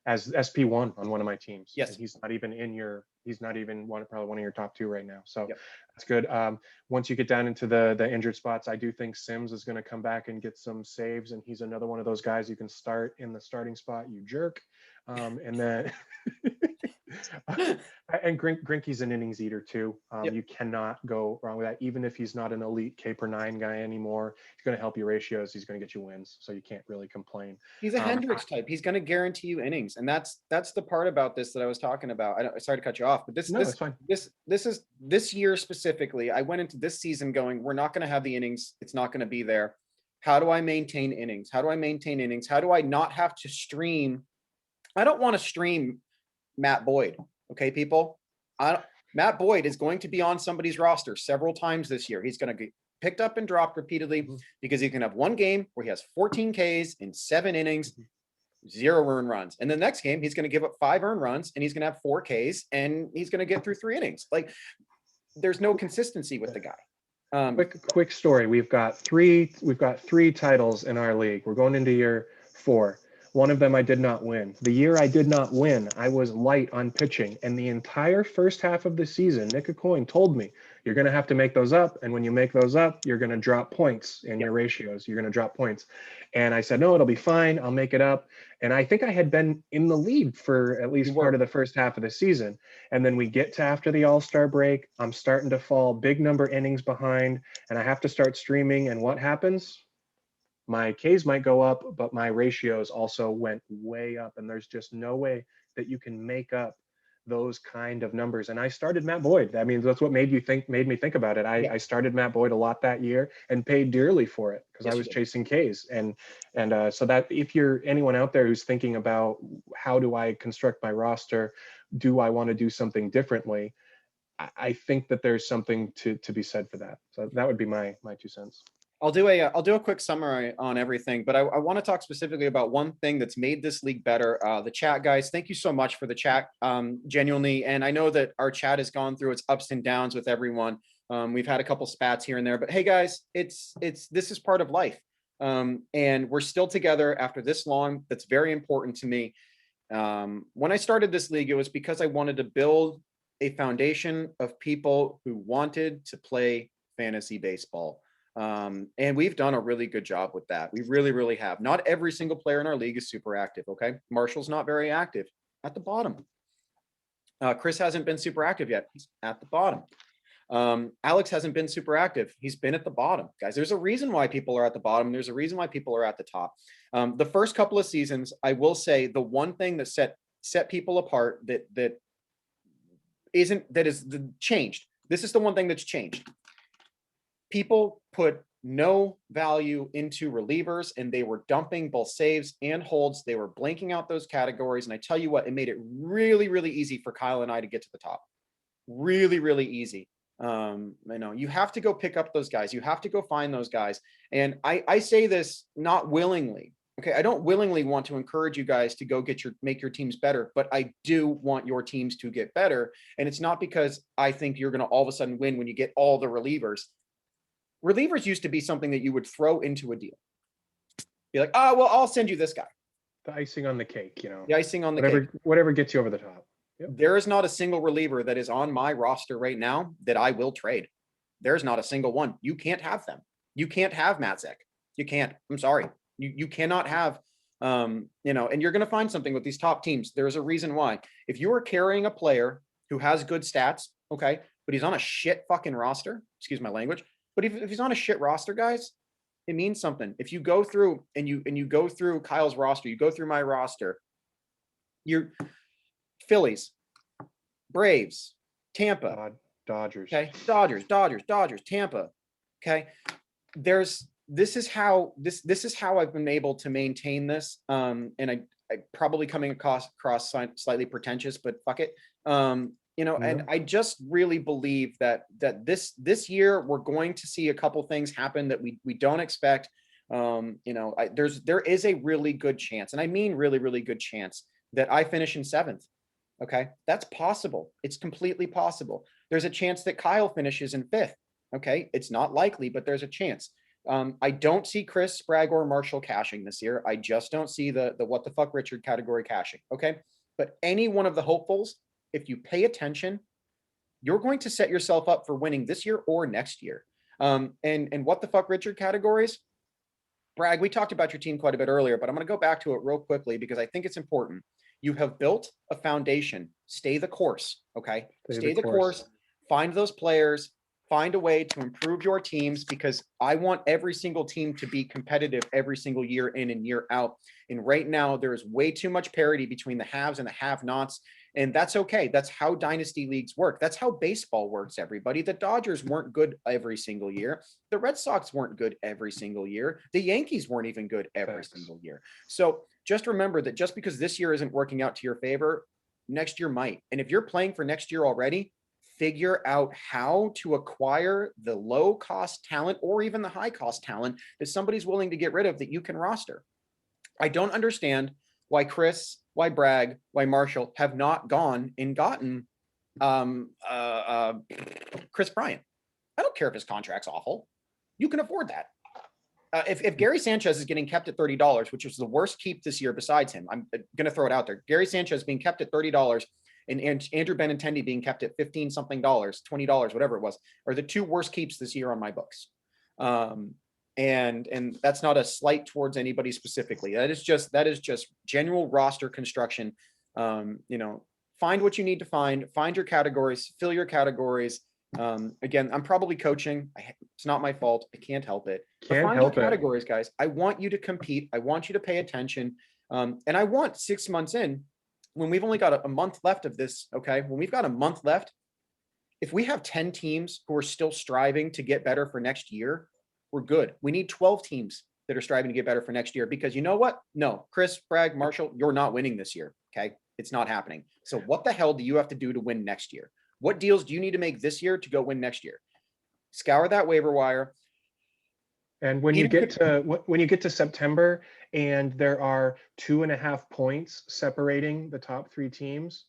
SP1 on one of my teams. Yes. And he's not even probably one of your top two right now. So yep. That's good. Once you get down into the injured spots, I do think Sims is going to come back and get some saves. And he's another one of those guys you can start in the starting spot, you jerk. And then and Greinke's an innings eater too. Yep. You cannot go wrong with that. Even if he's not an elite K per 9 guy anymore, he's going to help your ratios. He's going to get you wins, so you can't really complain. He's a Hendricks type. He's going to guarantee you innings, and that's the part about this that I was talking about. Sorry to cut you off, but this year specifically, I went into this season going, we're not going to have the innings. It's not going to be there. How do I maintain innings? How do I maintain innings? How do I not have to stream? I don't want to stream Matt Boyd. Okay, people. Matt Boyd is going to be on somebody's roster several times this year. He's going to get picked up and dropped repeatedly because he can have one game where he has 14 Ks in 7 innings, 0 earned runs. And the next game, he's going to give up 5 earned runs and he's going to have 4 Ks and he's going to get through 3 innings. Like, there's no consistency with the guy. Quick story. We've got three titles in our league. We're going into year 4. One of them I did not win. The year I did not win, I was light on pitching. And the entire first half of the season, Nick Acoin told me, you're going to have to make those up. And when you make those up, you're going to drop points in your ratios. You're going to drop points. And I said, no, it'll be fine. I'll make it up. And I think I had been in the lead for at least part of the first half of the season. And then we get to after the All-Star break, I'm starting to fall big number innings behind, and I have to start streaming. And what happens? My Ks might go up, but my ratios also went way up, and there's just no way that you can make up those kind of numbers. And I started Matt Boyd. I mean, that's what made me think about it. I started Matt Boyd a lot that year and paid dearly for it because I was chasing Ks. And so that if you're anyone out there who's thinking about how do I construct my roster, do I want to do something differently? I think that there's something to be said for that. So that would be my 2 cents. I'll do a quick summary on everything, but I want to talk specifically about one thing that's made this league better. The chat, guys, thank you so much for the chat, genuinely. And I know that our chat has gone through its ups and downs with everyone. We've had a couple spats here and there, but hey, guys, this is part of life. And we're still together after this long. That's very important to me. When I started this league, it was because I wanted to build a foundation of people who wanted to play fantasy baseball. And we've done a really good job with that. We really, really have. Not every single player in our league is super active. Okay. Marshall's not very active at the bottom. Chris hasn't been super active yet. He's at the bottom. Alex hasn't been super active. He's been at the bottom. Guys, there's a reason why people are at the bottom. There's a reason why people are at the top. The first couple of seasons, I will say the one thing that set people apart that is changed. This is the one thing that's changed. People put no value into relievers, and they were dumping both saves and holds. They were blanking out those categories. And I tell you what, it made it really, really easy for Kyle and I to get to the top. Really, really easy. You have to go pick up those guys. You have to go find those guys. And I say this not willingly. Okay. I don't willingly want to encourage you guys to go make your teams better, but I do want your teams to get better. And it's not because I think you're going to all of a sudden win when you get all the relievers. Relievers used to be something that you would throw into a deal. Be like, oh, well, I'll send you this guy. The icing on the cake, The icing on the cake. Cake. Whatever gets you over the top. Yep. There is not a single reliever that is on my roster right now that I will trade. There's not a single one. You can't have them. You can't have Matzek. You can't. I'm sorry. You cannot have, and you're going to find something with these top teams. There's a reason why. If you are carrying a player who has good stats, okay, but he's on a shit fucking roster, excuse my language, but if he's on a shit roster, guys, it means something. If you go through and you go through Kyle's roster, you go through my roster, you're Phillies, Braves, Tampa, Dodgers. Okay. Dodgers, Tampa. Okay. This is how I've been able to maintain this. And I probably coming across slightly pretentious, but fuck it. And I just really believe that this year we're going to see a couple things happen that we don't expect. There is a really good chance, and I mean really, really good chance that I finish in 7th. Okay. That's possible. It's completely possible. There's a chance that Kyle finishes in 5th. Okay. It's not likely, but there's a chance. I don't see Chris, Sprague, or Marshall cashing this year. I just don't see the what the fuck Richard category cashing. Okay. But any one of the hopefuls, if you pay attention, you're going to set yourself up for winning this year or next year. And what the fuck Richard categories, Bragg, we talked about your team quite a bit earlier, but I'm going to go back to it real quickly because I think it's important. You have built a foundation. Stay the course. Okay. Stay the course. Find those players. Find a way to improve your teams, because I want every single team to be competitive every single year in and year out. And right now there is way too much parity between the haves and the have-nots. And that's okay. That's how dynasty leagues work. That's how baseball works, everybody. The Dodgers weren't good every single year. The Red Sox weren't good every single year. The Yankees weren't even good every single year. So just remember that just because this year isn't working out to your favor, next year might. And if you're playing for next year already, figure out how to acquire the low-cost talent or even the high-cost talent that somebody's willing to get rid of that you can roster. I don't understand why Chris, why Bragg, why Marshall have not gone and gotten Chris Bryant. I don't care if his contract's awful. You can afford that. If Gary Sanchez is getting kept at $30, which is the worst keep this year besides him, I'm going to throw it out there. Gary Sanchez being kept at $30 and Andrew Benintendi being kept at $15 something, $20, whatever it was, are the two worst keeps this year on my books. And that's not a slight towards anybody specifically. That is just general roster construction. Find what you need to find your categories, fill your categories. Again, I'm probably coaching. It's not my fault. I can't help it. But find your categories, guys. I want you to compete. I want you to pay attention. And I want 6 months in, when we've only got a month left of this, okay? When we've got a month left, if we have 10 teams who are still striving to get better for next year, we're good. We need 12 teams that are striving to get better for next year, because you know what? No, Chris, Bragg, Marshall, you're not winning this year, okay? It's not happening. So what the hell do you have to do to win next year? What deals do you need to make this year to go win next year? Scour that waiver wire. And when you get to September and there are 2.5 points separating the top 3 teams,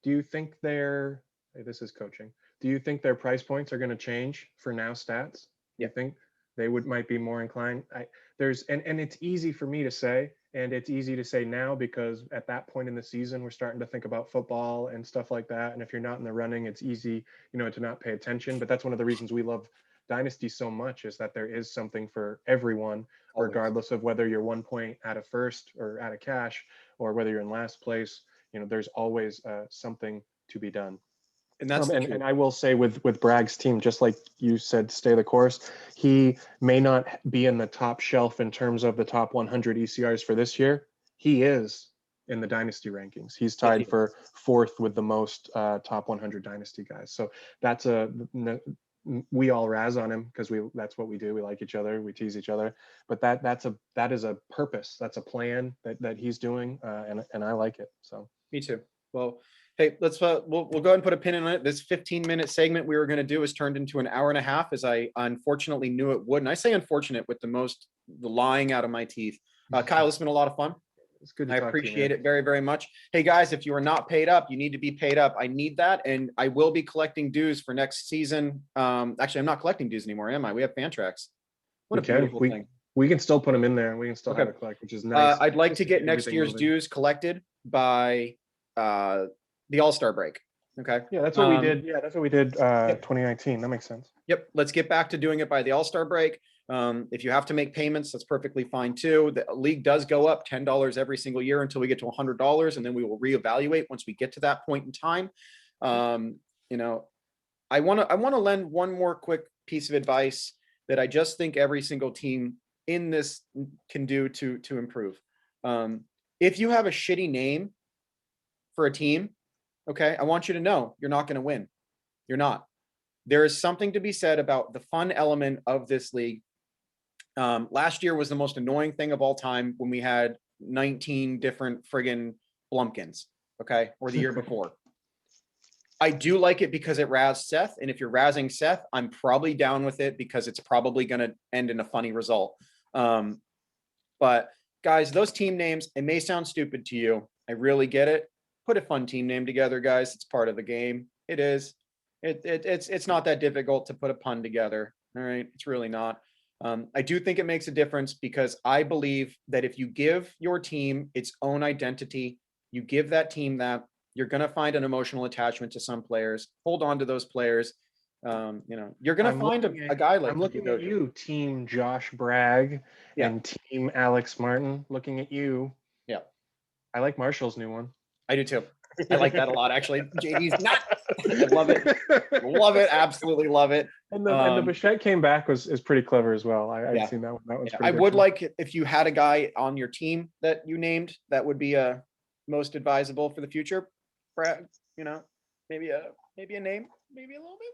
do you think this is coaching, do you think their price points are going to change for now stats? You think they might be more inclined? And it's easy for me to say, and it's easy to say now because at that point in the season, we're starting to think about football and stuff like that. And if you're not in the running, it's easy, to not pay attention. But that's one of the reasons we love Dynasty so much, is that there is something for everyone, regardless of whether you're 1 point out of first or out of cash, or whether you're in last place. There's always something to be done. And that's and I will say with Bragg's team, just like you said, stay the course. He may not be in the top shelf in terms of the top 100 ECRs for this year. He is in the dynasty rankings. He's tied for 4th with the most top 100 dynasty guys. So that's we all razz on him because that's what we do. We like each other, we tease each other, but that is a purpose. That's a plan that he's doing, and I like it. So me too. Well, hey, let's we'll go ahead and put a pin in it. This 15-minute segment we were going to do has turned into an hour and a half, as I unfortunately knew it would. And I say unfortunate with the lying out of my teeth. Kyle, it's been a lot of fun. It's good. I appreciate it very, very much. Hey guys, if you are not paid up, you need to be paid up. I need that. And I will be collecting dues for next season. Actually, I'm not collecting dues anymore, am I? We have fan tracks. What a beautiful thing. We can still put them in there. We can still have it collect, which is nice. I'd like to get next year's dues collected by the All-Star break. Okay. Yeah, that's what we did. Yeah, that's what we did. Yep. 2019. That makes sense. Yep. Let's get back to doing it by the All-Star break. If you have to make payments, that's perfectly fine too. The league does go up $10 every single year until we get to $100, and then we will reevaluate once we get to that point in time. You know, I want to lend one more quick piece of advice that I just think every single team in this can do to improve. If you have a shitty name for a team, okay, I want you to know you're not going to win. You're not. There is something to be said about the fun element of this league. Last year was the most annoying thing of all time when we had 19 different friggin' Blumpkins, okay, or the year before. I do like it because it razzed Seth, and if you're razzing Seth, I'm probably down with it because it's probably going to end in a funny result. But guys, those team names, it may sound stupid to you. I really get it. Put a fun team name together, guys. It's part of the game. It is. It's not that difficult to put a pun together. All right, it's really not. I do think it makes a difference because I believe that if you give your team its own identity, you give that team that, you're going to find an emotional attachment to some players. Hold on to those players. You know, you're going to find a guy like I'm looking at you, Team Josh Bragg and Team Alex Martin. Looking at you. Yeah, I like Marshall's new one. I do too. I like that a lot, actually. JD's not. I love it. Love it. Absolutely love it. And the Bichette came back is pretty clever as well. I'd seen that one. That one's pretty I good would too. like if you had a guy on your team that you named, that would be most advisable for the future. Brad, you know, maybe a name, maybe a little bit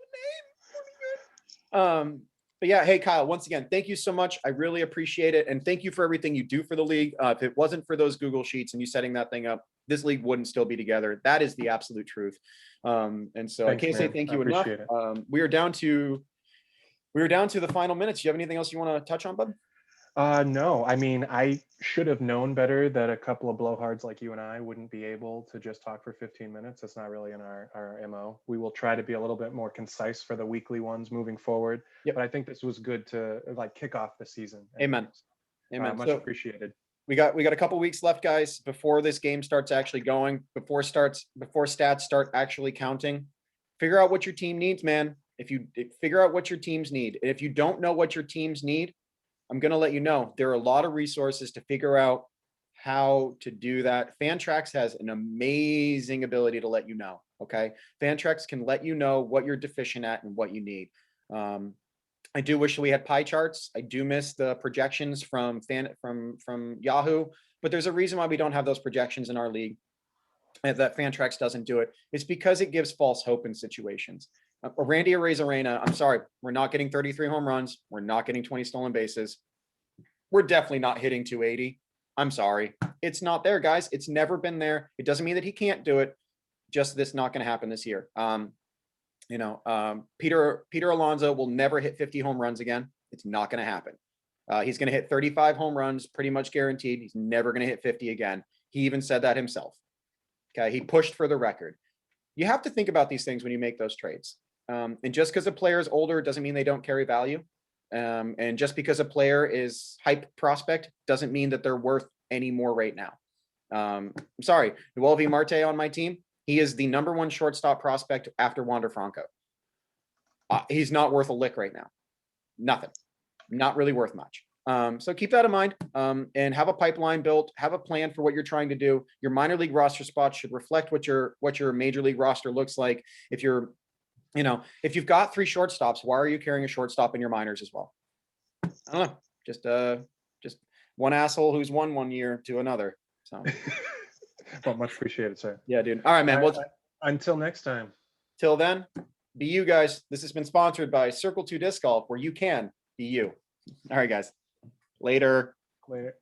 of a name. But yeah, hey Kyle, once again, thank you so much. I really appreciate it, and thank you for everything you do for the league. If it wasn't for those Google Sheets and you setting that thing up, this league wouldn't still be together. That is the absolute truth. And so Thanks, I can't say man. thank I you enough. appreciate it. We are down to the final minutes. Do you have anything else you want to touch on, bud? No, I mean, I should have known better that a couple of blowhards like you and I wouldn't be able to just talk for 15 minutes. That's not really in our MO. We will try to be a little bit more concise for the weekly ones moving forward. Yep. But I think this was good to like kick off the season. Amen. Amen. Much appreciated. We got a couple weeks left, guys, before this game starts actually going, before stats start actually counting. Figure out what your team needs, man. Figure out what your teams need. And if you don't know what your teams need, I'm going to let you know. There are a lot of resources to figure out how to do that. Fantrax has an amazing ability to let you know. Okay. Fantrax can let you know what you're deficient at and what you need. I do wish we had pie charts. I do miss the projections from Yahoo, but there's a reason why we don't have those projections in our league. That Fantrax doesn't do it. It's because it gives false hope in situations. Randy Arena, I'm sorry, we're not getting 33 home runs. We're not getting 20 stolen bases. We're definitely not hitting 280. I'm sorry. It's not there, guys. It's never been there. It doesn't mean that he can't do it. Just that's not going to happen this year. Peter Alonso will never hit 50 home runs again. It's not going to happen. He's going to hit 35 home runs, pretty much guaranteed. He's never going to hit 50 again. He even said that himself. Okay. He pushed for the record. You have to think about these things when you make those trades. And just because a player is older doesn't mean they don't carry value. And just because a player is hype prospect doesn't mean that they're worth any more right now. I'm sorry, Noel V. Marte on my team. He is the #1 shortstop prospect after Wander Franco. He's not worth a lick right now. Nothing. Not really worth much. So keep that in mind, and have a pipeline built, have a plan for what you're trying to do. Your minor league roster spots should reflect what your major league roster looks like. If you've got 3 shortstops, why are you carrying a shortstop in your minors as well? I don't know. Just one asshole who's won one year to another. So Well, much appreciated, sir. Yeah, dude. All right, man. Well, until next time. Till then, be you guys. This has been sponsored by Circle 2 Disc Golf, where you can be you. All right, guys. Later. Later.